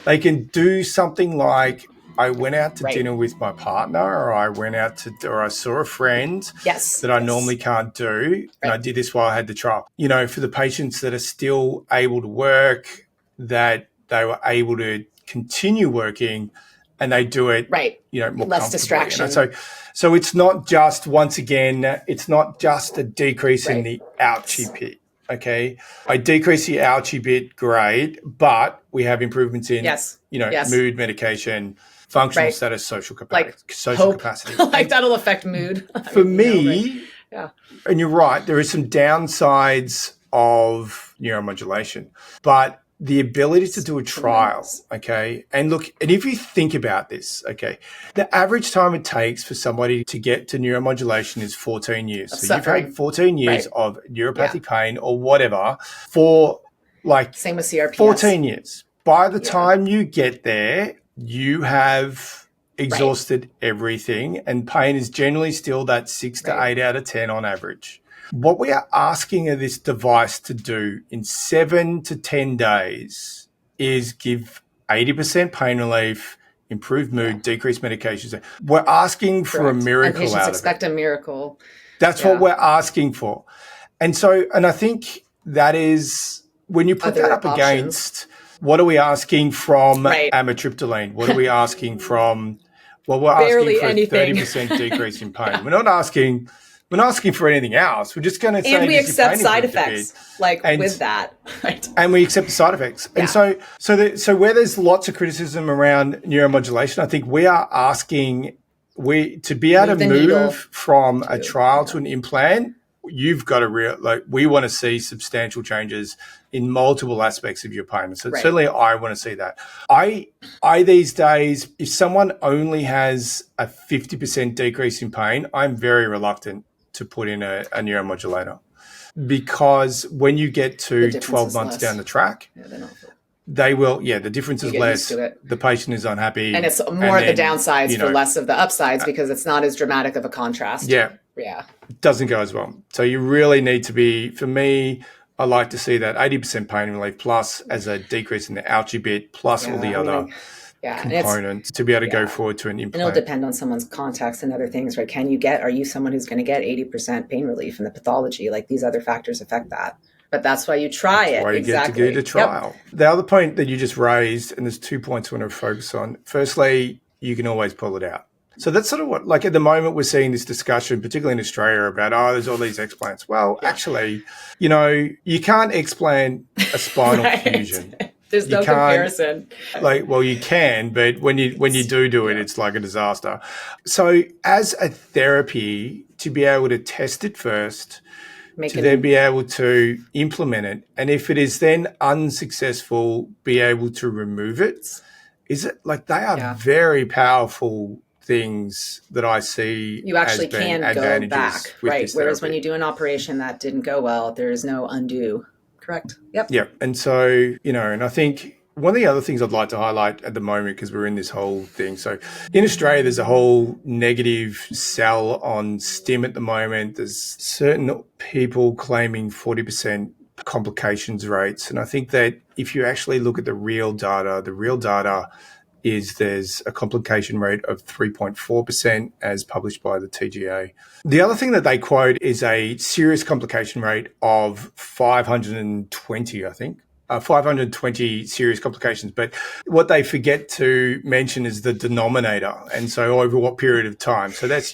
they can do something like, I went out to dinner with my partner, or I went out or I saw a friend that I normally can't do. And I did this while I had the trial. You know, for the patients that are still able to work, that they were able to continue working, and they do it, you know, more less distraction. You know? So it's not just, once again, it's not just a decrease in the ouchie bit. Okay, I decrease the ouchie bit, great, but we have improvements in, you know, mood, medication, functional status, social capacity. Like that'll affect mood. For me, and you're right, there are some downsides of neuromodulation, but the ability to do a trial, okay, and look, and if you think about this, okay, the average time it takes for somebody to get to neuromodulation is 14 years. So you've had 14 years of neuropathic pain or whatever for like same with CRPS. 14 years. By the time you get there, you have exhausted everything, and pain is generally still that 6 to 8 out of 10 on average. What we are asking of this device to do in 7 to 10 days is give 80% pain relief, improve mood, decrease medications. We're asking for a miracle and out of it. Expect a miracle. That's what we're asking for. And so, and I think that is, when you put that up against, what are we asking from amitriptyline? What are we asking from, well, we're asking for anything. A 30% decrease in pain. We're not asking for anything else. We're just going to say, and we accept side effects, with that, and we accept the side effects. And so where there's lots of criticism around neuromodulation, I think we are asking to be able to move from a trial to an implant. You've got to we want to see substantial changes in multiple aspects of your pain. So certainly I want to see that. I these days, if someone only has a 50% decrease in pain, I'm very reluctant to put in a neuromodulator, because when you get to 12 months down the track, they will, the difference is less. The patient is unhappy. And it's more the downsides for less of the upsides, because it's not as dramatic of a contrast. Yeah. It doesn't go as well. So you really need to be, for me, I like to see that 80% pain relief plus as a decrease in the ouchie bit plus all the other components to be able to go forward to an implant. And it'll depend on someone's context and other things, right? Are you someone who's going to get 80% pain relief in the pathology? Like, these other factors affect that. But that's why you try it. That's why you get to do the trial. The other point that you just raised, and there's 2 points I want to focus on. Firstly, you can always pull it out. So that's sort of what, like at the moment, we're seeing this discussion, particularly in Australia, about, there's all these explants. Well, actually, you can't explant a spinal fusion. There's no comparison. You can, but when you do it, it's like a disaster. So as a therapy, to be able to test it first, then be able to implement it, and if it is then unsuccessful, be able to remove it. Is it they are very powerful things that I see. You actually can go back, right? Whereas when therapy. you do an operation that didn't go well, there is no undo. Correct. Yep. Yeah. And so, and I think one of the other things I'd like to highlight at the moment, because we're in this whole thing. So in Australia, there's a whole negative sell on STIM at the moment. There's certain people claiming 40% complications rates. And I think that if you actually look at the real data is there's a complication rate of 3.4% as published by the TGA. The other thing that they quote is a serious complication rate of 520, I think. 520 serious complications. But what they forget to mention is the denominator. And so over what period of time? So that's,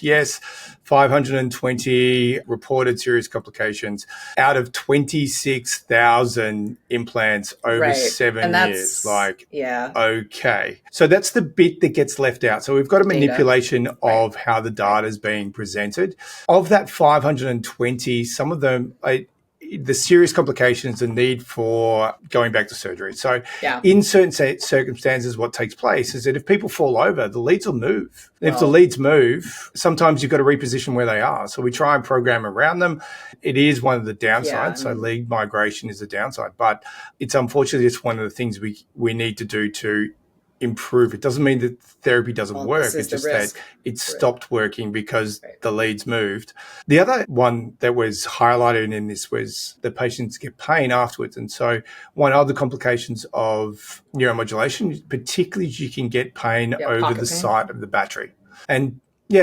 520 reported serious complications out of 26,000 implants over 7 years. Okay. So that's the bit that gets left out. So we've got a manipulation of how the data is being presented. Of that 520, some of them, the serious complications, the need for going back to surgery. So in certain circumstances, what takes place is that if people fall over, the leads will move. If the leads move, sometimes you've got to reposition where they are. So we try and program around them. It is one of the downsides. So lead migration is a downside, but it's unfortunately just one of the things we need to do to improve. It doesn't mean that therapy doesn't work. It's just that it stopped working because the leads moved. The other one that was highlighted in this was the patients get pain afterwards. And so one of the complications of neuromodulation, particularly you can get pain over the site of the battery. And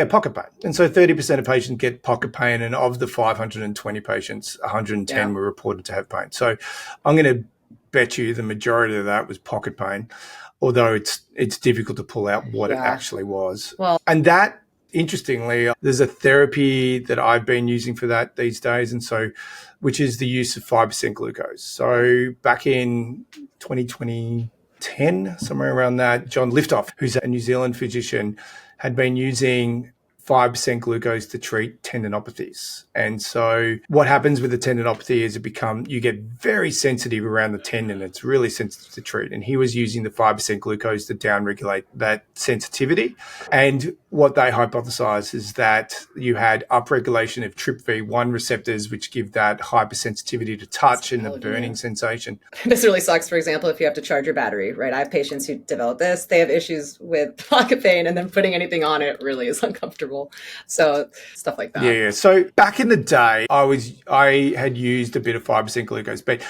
pocket pain. And so 30% of patients get pocket pain, and of the 520 patients, 110 were reported to have pain. So I'm going to bet you the majority of that was pocket pain, although it's difficult to pull out what it actually was. Well, and that, interestingly, there's a therapy that I've been using for that these days, and so which is the use of 5% glucose. So back in 2010, somewhere around that, John Liftoff, who's a New Zealand physician, had been using 5% glucose to treat tendinopathies. And so what happens with the tendinopathy is you get very sensitive around the tendon. It's really sensitive to treat. And he was using the 5% glucose to downregulate that sensitivity. And what they hypothesized is that you had upregulation of TRPV1 receptors, which give that hypersensitivity to touch and the burning sensation. This really sucks, for example, if you have to charge your battery, right? I have patients who develop this. They have issues with pocket pain, and then putting anything on it really is uncomfortable. So stuff like that. Yeah. So back in the day, I had used a bit of 5% glucose, but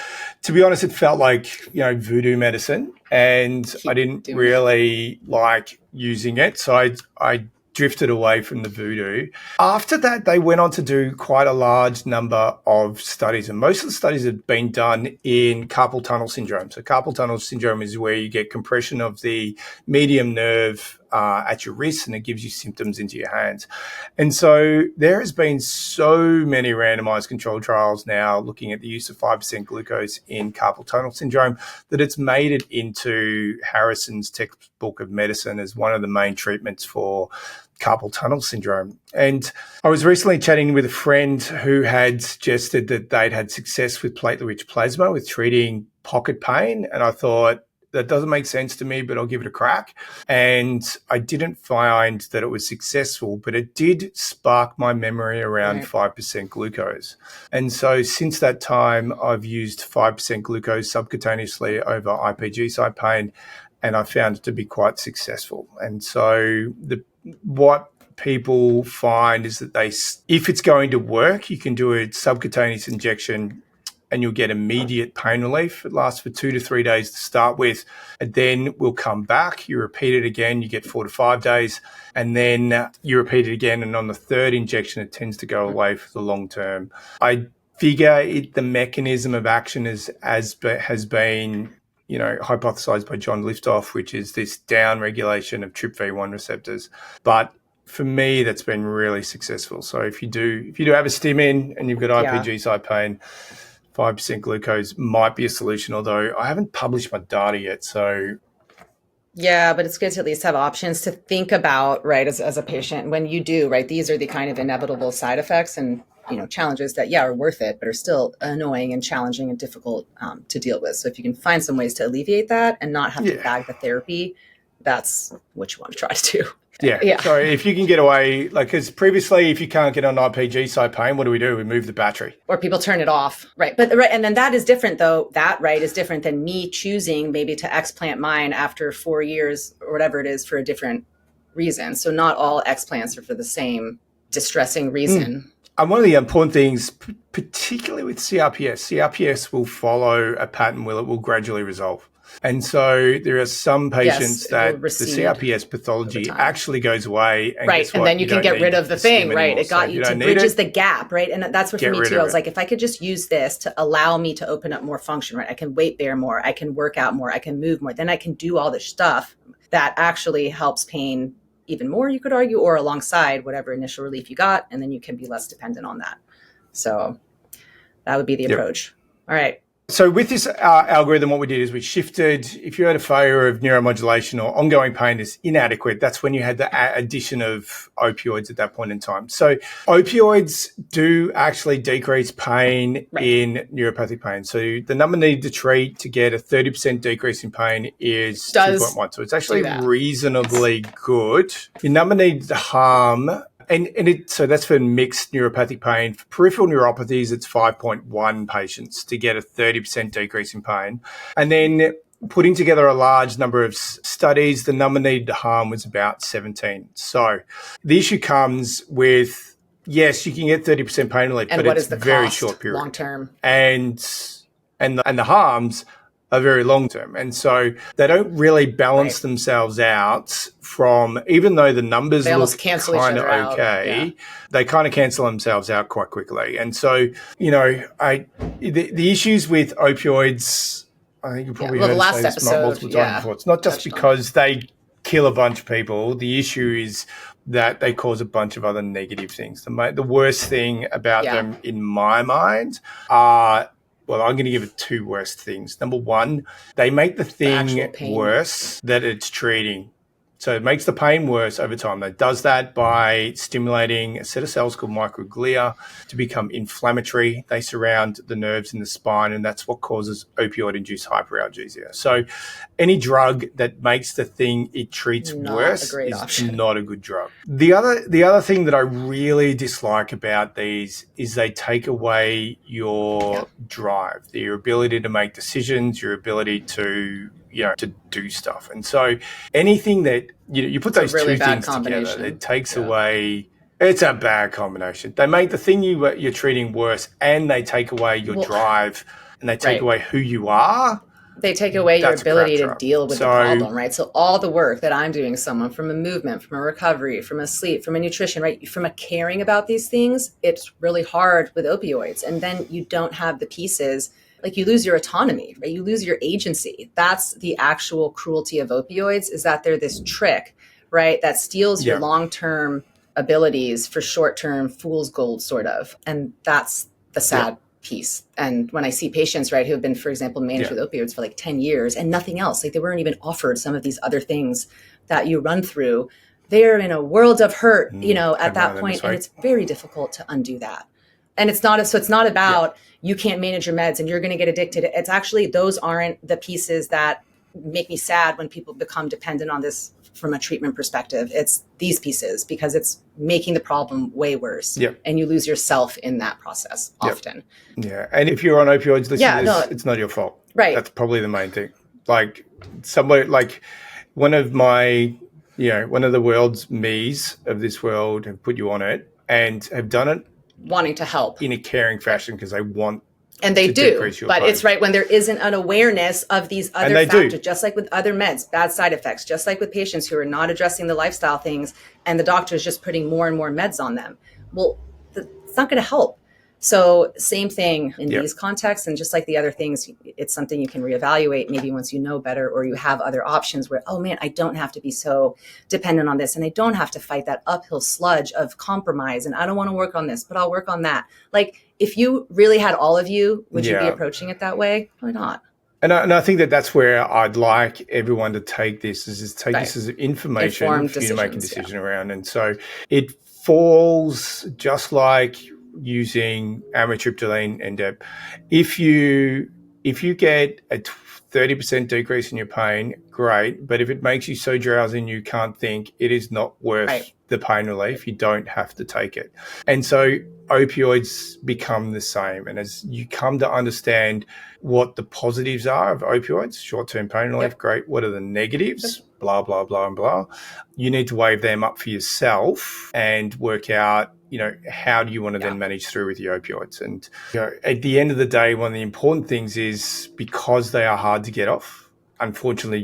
to be honest, it felt like, voodoo medicine, and I didn't really like using it. So I drifted away from the voodoo. After that, they went on to do quite a large number of studies, and most of the studies have been done in carpal tunnel syndrome. So carpal tunnel syndrome is where you get compression of the medium nerve at your wrist, and it gives you symptoms into your hands. And so there has been so many randomized controlled trials now looking at the use of 5% glucose in carpal tunnel syndrome that it's made it into Harrison's textbook of medicine as one of the main treatments for carpal tunnel syndrome. And I was recently chatting with a friend who had suggested that they'd had success with platelet-rich plasma with treating pocket pain. And I thought, that doesn't make sense to me, but I'll give it a crack. And I didn't find that it was successful, but it did spark my memory around 5% glucose. And so since that time, I've used 5% glucose subcutaneously over IPG site pain, and I found it to be quite successful. And so what people find is that if it's going to work, you can do a subcutaneous injection and you'll get immediate pain relief. It lasts for 2 to 3 days to start with, and then we'll come back. You repeat it again, you get 4 to 5 days, and then you repeat it again. And on the third injection, it tends to go away for the long term. I figure the mechanism of action has been hypothesized by John Liftoff, which is this down regulation of TRPV1 receptors. But for me, that's been really successful. So if you do have a STIM in and you've got IPG site pain, 5% glucose might be a solution, although I haven't published my data yet. So yeah, but it's good to at least have options to think about, right, as a patient when you do, right? These are the kind of inevitable side effects and challenges that are worth it, but are still annoying and challenging and difficult to deal with. So if you can find some ways to alleviate that and not have to bag the therapy, that's what you want to try to do. Yeah. So if you can get away, because previously, if you can't get on IPG site pain, what do? We move the battery. Or people turn it off. Right. And then that is different, though. That, is different than me choosing maybe to explant mine after 4 years or whatever it is for a different reason. So not all explants are for the same distressing reason. And one of the important things, particularly with CRPS will follow a pattern where it will gradually resolve. And so there are some patients that the CRPS pathology actually goes away. And and then you can get rid of the thing, right? It got you to bridges the gap, right? And that's what for me too. I was like, if I could just use this to allow me to open up more function, right? I can weight bear more, I can work out more, I can move more. Then I can do all this stuff that actually helps pain even more, you could argue, or alongside whatever initial relief you got. And then you can be less dependent on that. So that would be the approach. All right. So with this algorithm, what we did is we shifted, if you had a failure of neuromodulation or ongoing pain is inadequate, that's when you had the addition of opioids at that point in time. So opioids do actually decrease pain in neuropathic pain. So the number needed to treat to get a 30% decrease in pain is 2.1. So it's actually reasonably good. Your number needed to harm. So that's for mixed neuropathic pain. For peripheral neuropathies, it's 5.1 patients to get a 30% decrease in pain. And then putting together a large number of studies, the number needed to harm was about 17. So the issue comes with, yes, you can get 30% pain relief, but it's a very short period. Long term. And the harms are very long term. And so they don't really balance themselves out from, even though the numbers look kind of okay, they kind of cancel themselves out quite quickly. And so, the issues with opioids, I think you probably heard us say this multiple times before. It's not just because they kill a bunch of people. The issue is that they cause a bunch of other negative things. The worst thing about them, in my mind, are, well, I'm going to give it two worst things. Number one, they make the thing worse that it's treating. So it makes the pain worse over time. It does that by stimulating a set of cells called microglia to become inflammatory. They surround the nerves in the spine, and that's what causes opioid-induced hyperalgesia. So any drug that makes the thing it treats worse is not a good drug. The other thing that I really dislike about these is they take away your drive, your ability to make decisions, your ability to do stuff. And so anything that, you put those two things together, it takes away, it's a bad combination. They make the thing you're treating worse, and they take away your drive, and they take away who you are. They take away your ability to deal with the problem, right? So all the work that I'm doing, someone from a movement, from a recovery, from a sleep, from a nutrition, right? From a caring about these things, it's really hard with opioids. And then you don't have the pieces. Like, you lose your autonomy, right? You lose your agency. That's the actual cruelty of opioids, is that they're this trick, right? That steals your long-term abilities for short-term fool's gold, sort of. And that's the sad piece. And when I see patients, right, who have been, for example, managed with opioids for like 10 years and nothing else, like they weren't even offered some of these other things that you run through, they're in a world of hurt, at that point. And it's very difficult to undo that. And it's not about you can't manage your meds and you're going to get addicted. It's actually, those aren't the pieces that make me sad when people become dependent on this from a treatment perspective. It's these pieces, because it's making the problem way worse. And you lose yourself in that process often. And if you're on opioids, it's not your fault. Right. That's probably the main thing. Like, somebody, like one of the world's me's of this world have put you on it and have done it wanting to help in a caring fashion, because they want and they do, but pain. It's right when there isn't an awareness of these other factors, just like with other meds, bad side effects, just like with patients who are not addressing the lifestyle things, and the doctor is just putting more and more meds on them. Well, it's not going to help. So same thing in these contexts, and just like the other things, it's something you can reevaluate maybe once you know better, or you have other options where, oh man, I don't have to be so dependent on this, and I don't have to fight that uphill sludge of compromise, and I don't want to work on this, but I'll work on that. Like, if you really had all of you, would you be approaching it that way? Probably not. And I think that's where I'd like everyone to take this, is take this as information for you to make a decision around. And so it falls just like using amitriptyline and NDEP. If you get a 30% decrease in your pain, great. But if it makes you so drowsy and you can't think, it is not worth the pain relief. You don't have to take it. And so opioids become the same. And as you come to understand what the positives are of opioids, short-term pain relief, great. What are the negatives? Blah, blah, blah, and blah. You need to weigh them up for yourself and work out, how do you want to then manage through with your opioids? And at the end of the day, one of the important things is, because they are hard to get off, unfortunately,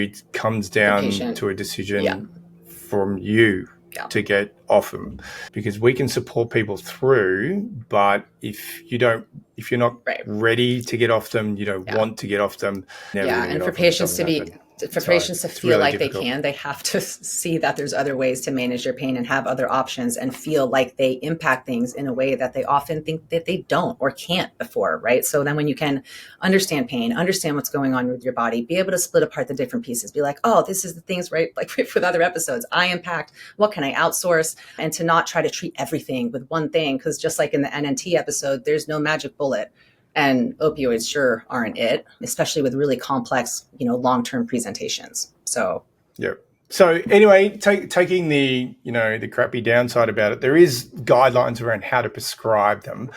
it comes down to a decision from you to get off them, because we can support people through, but if you're not ready to get off them, you don't want to get off them. And for patients to be For patients to feel really like difficult. They have to see that there's other ways to manage their pain and have other options and feel like they impact things in a way that they often think that they don't or can't before, right? So then when you can understand pain, understand what's going on with your body, be able to split apart the different pieces, be like, oh, this is the things, right? Like with other episodes, I impact, what can I outsource? And to not try to treat everything with one thing, because just like in the NNT episode, there's no magic bullet. And opioids sure aren't it, especially with really complex, long-term presentations. So, yeah. So anyway, taking the, the crappy downside about it, there is guidelines around how to prescribe them.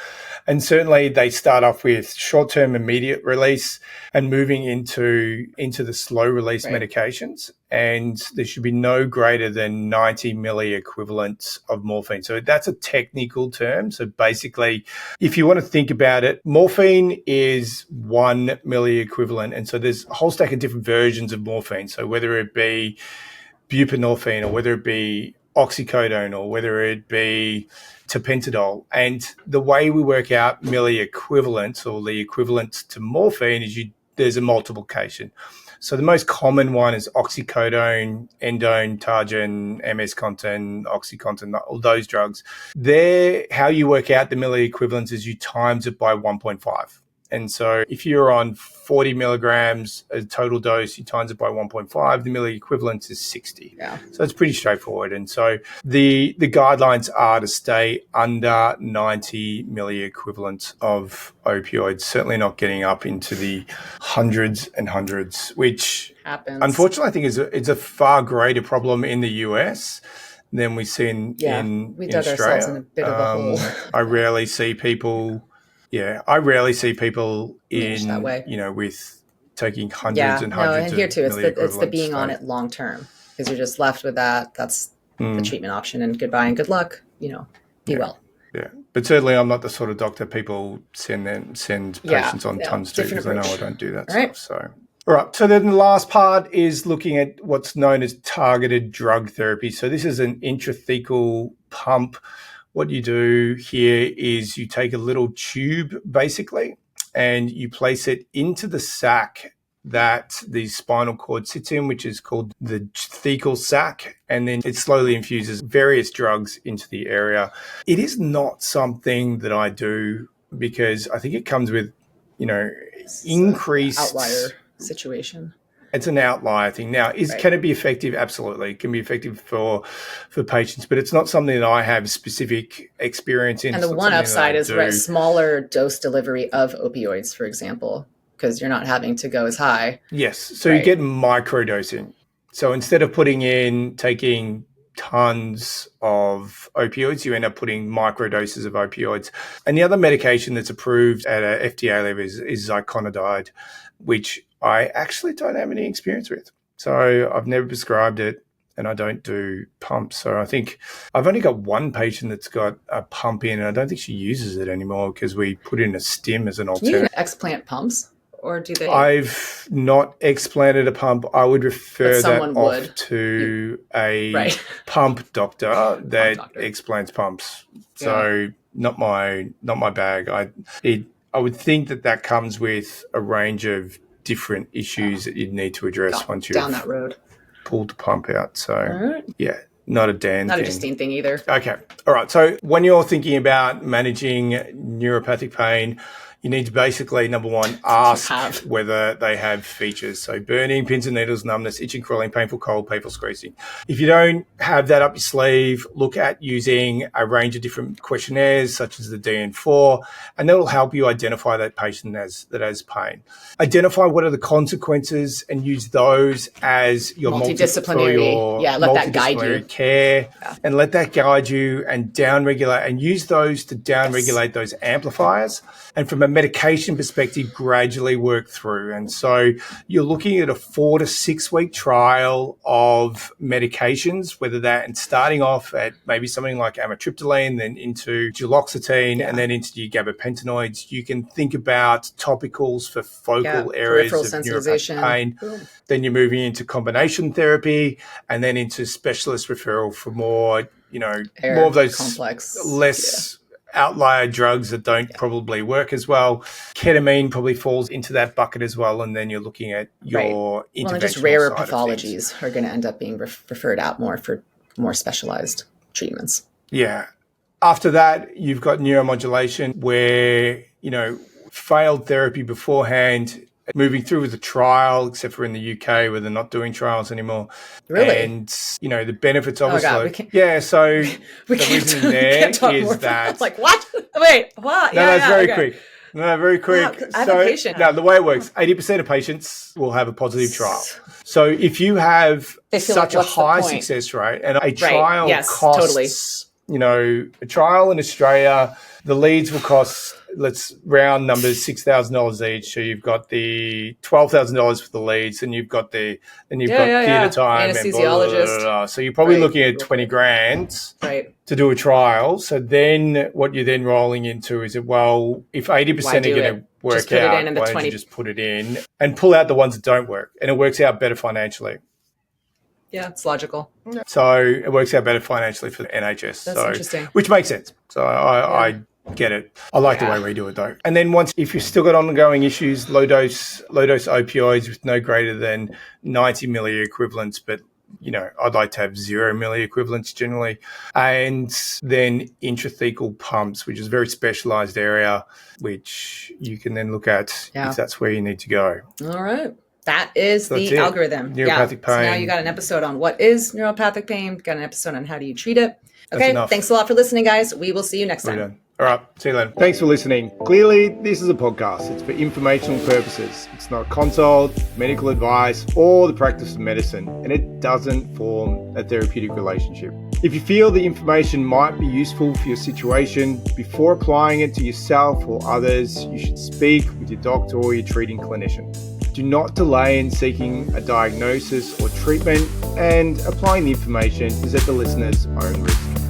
And certainly they start off with short-term immediate release and moving into the slow release medications. And there should be no greater than 90 milliequivalents of morphine. So that's a technical term. So basically, if you want to think about it, morphine is 1 milliequivalent. And so there's a whole stack of different versions of morphine. So whether it be buprenorphine or whether it be oxycodone or whether it be tapentadol. And the way we work out milliequivalents or the equivalents to morphine is there's a multiplication. So the most common one is oxycodone, endone, Targen, MS-Contin, OxyContin, all those drugs. How you work out the milliequivalents is you times it by 1.5. And so if you're on 40 milligrams a total dose, you times it by 1.5, the milliequivalent is 60. Yeah. So it's pretty straightforward. And so the guidelines are to stay under 90 milliequivalents of opioids, certainly not getting up into the hundreds and hundreds, which happens. Unfortunately, I think is a far greater problem in the US than we see in we dug Australia. Ourselves in a bit of a hole. I rarely see people... Yeah, I rarely see people with taking hundreds and hundreds and here too, it's the being so. On it long term, because you're just left with that. That's the treatment option, and goodbye and good luck. Be well. Yeah, but certainly I'm not the sort of doctor people send patients on tons to, because I know I don't do that stuff. So, all right. So then the last part is looking at what's known as targeted drug therapy. So this is an intrathecal pump. What you do here is you take a little tube, basically, and you place it into the sac that the spinal cord sits in, which is called the thecal sac, and then it slowly infuses various drugs into the area. It is not something that I do because I think it comes with, increased... outlier situation. It's an outlier thing. Now, can it be effective? Absolutely. It can be effective for patients, but it's not something that I have specific experience in. And the one upside is smaller dose delivery of opioids, for example, because you're not having to go as high. Yes. So you get microdosing. So instead of taking tons of opioids, you end up putting microdoses of opioids. And the other medication that's approved at a FDA level is ziconidide, which I actually don't have any experience with. So I've never prescribed it, and I don't do pumps. So I think I've only got one patient that's got a pump in, and I don't think she uses it anymore because we put in a STIM as an alternative. Do you explant pumps, or do they? I've not explanted a pump. I would refer that off to a pump doctor that explants pumps. So not my bag. I would think that comes with a range of different issues that you'd need to address once you've down that road, pulled the pump out. So not a Dan not thing. A Justine thing either. Okay. All right. So when you're thinking about managing neuropathic pain, you need to basically, number one, ask whether they have features. So burning, pins and needles, numbness, itching, crawling, painful cold, painful squeezing. If you don't have that up your sleeve, look at using a range of different questionnaires, such as the DN4, and that will help you identify that patient that has pain. Identify what are the consequences and use those as your multidisciplinary, let that guide you. Care, and let that guide you and downregulate, and use those to downregulate those amplifiers. And from a medication perspective, gradually work through. And so you're looking at a 4 to 6 week trial of medications, whether that and starting off at maybe something like amitriptyline, then into duloxetine, and then into your gabapentinoids. You can think about topicals for focal areas of neuropathic pain. Then you're moving into combination therapy, and then into specialist referral for more, more of those complex, less outlier drugs that don't probably work as well. Ketamine probably falls into that bucket as well. And then you're looking at your interventional and just rarer side of pathologies are going to end up being referred out more for more specialized treatments. Yeah. After that, you've got neuromodulation where, failed therapy beforehand, moving through with a trial, except for in the UK where they're not doing trials anymore. Really? And, the benefits obviously. Oh God, so we the can't reason there is that. Like, what? Wait, what? No, that's very quick. No, very quick. Wow, I'm a patient. No, the way it works, 80% of patients will have a positive trial. So if you have such a high success rate and a trial costs, a trial in Australia, the leads will cost, let's round numbers, $6,000 each. So you've got the $12,000 for the leads, and you've got theater time, anesthesiologist. And blah, blah, blah. So you're probably looking at 20 grand to do a trial. So then what you're then rolling into is that, well, if 80% are going to work out, why don't you just put it in and pull out the ones that don't work, and it works out better financially. Yeah, it's logical. So it works out better financially for the NHS. That's interesting. Which makes sense. So I get it. I like the way we do it though. And then if you've still got ongoing issues, low dose opioids with no greater than 90 milliequivalents, but I'd like to have 0 milliequivalents generally. And then intrathecal pumps, which is a very specialized area, which you can then look at if that's where you need to go. All right. That is the algorithm. Neuropathic pain. So now you got an episode on what is neuropathic pain, got an episode on how do you treat it. Okay, thanks a lot for listening, guys. We will see you next time. All right, see you later. Thanks for listening. Clearly, this is a podcast. It's for informational purposes. It's not a consult, medical advice, or the practice of medicine, and it doesn't form a therapeutic relationship. If you feel the information might be useful for your situation, before applying it to yourself or others, you should speak with your doctor or your treating clinician. Do not delay in seeking a diagnosis or treatment, and applying the information is at the listener's own risk.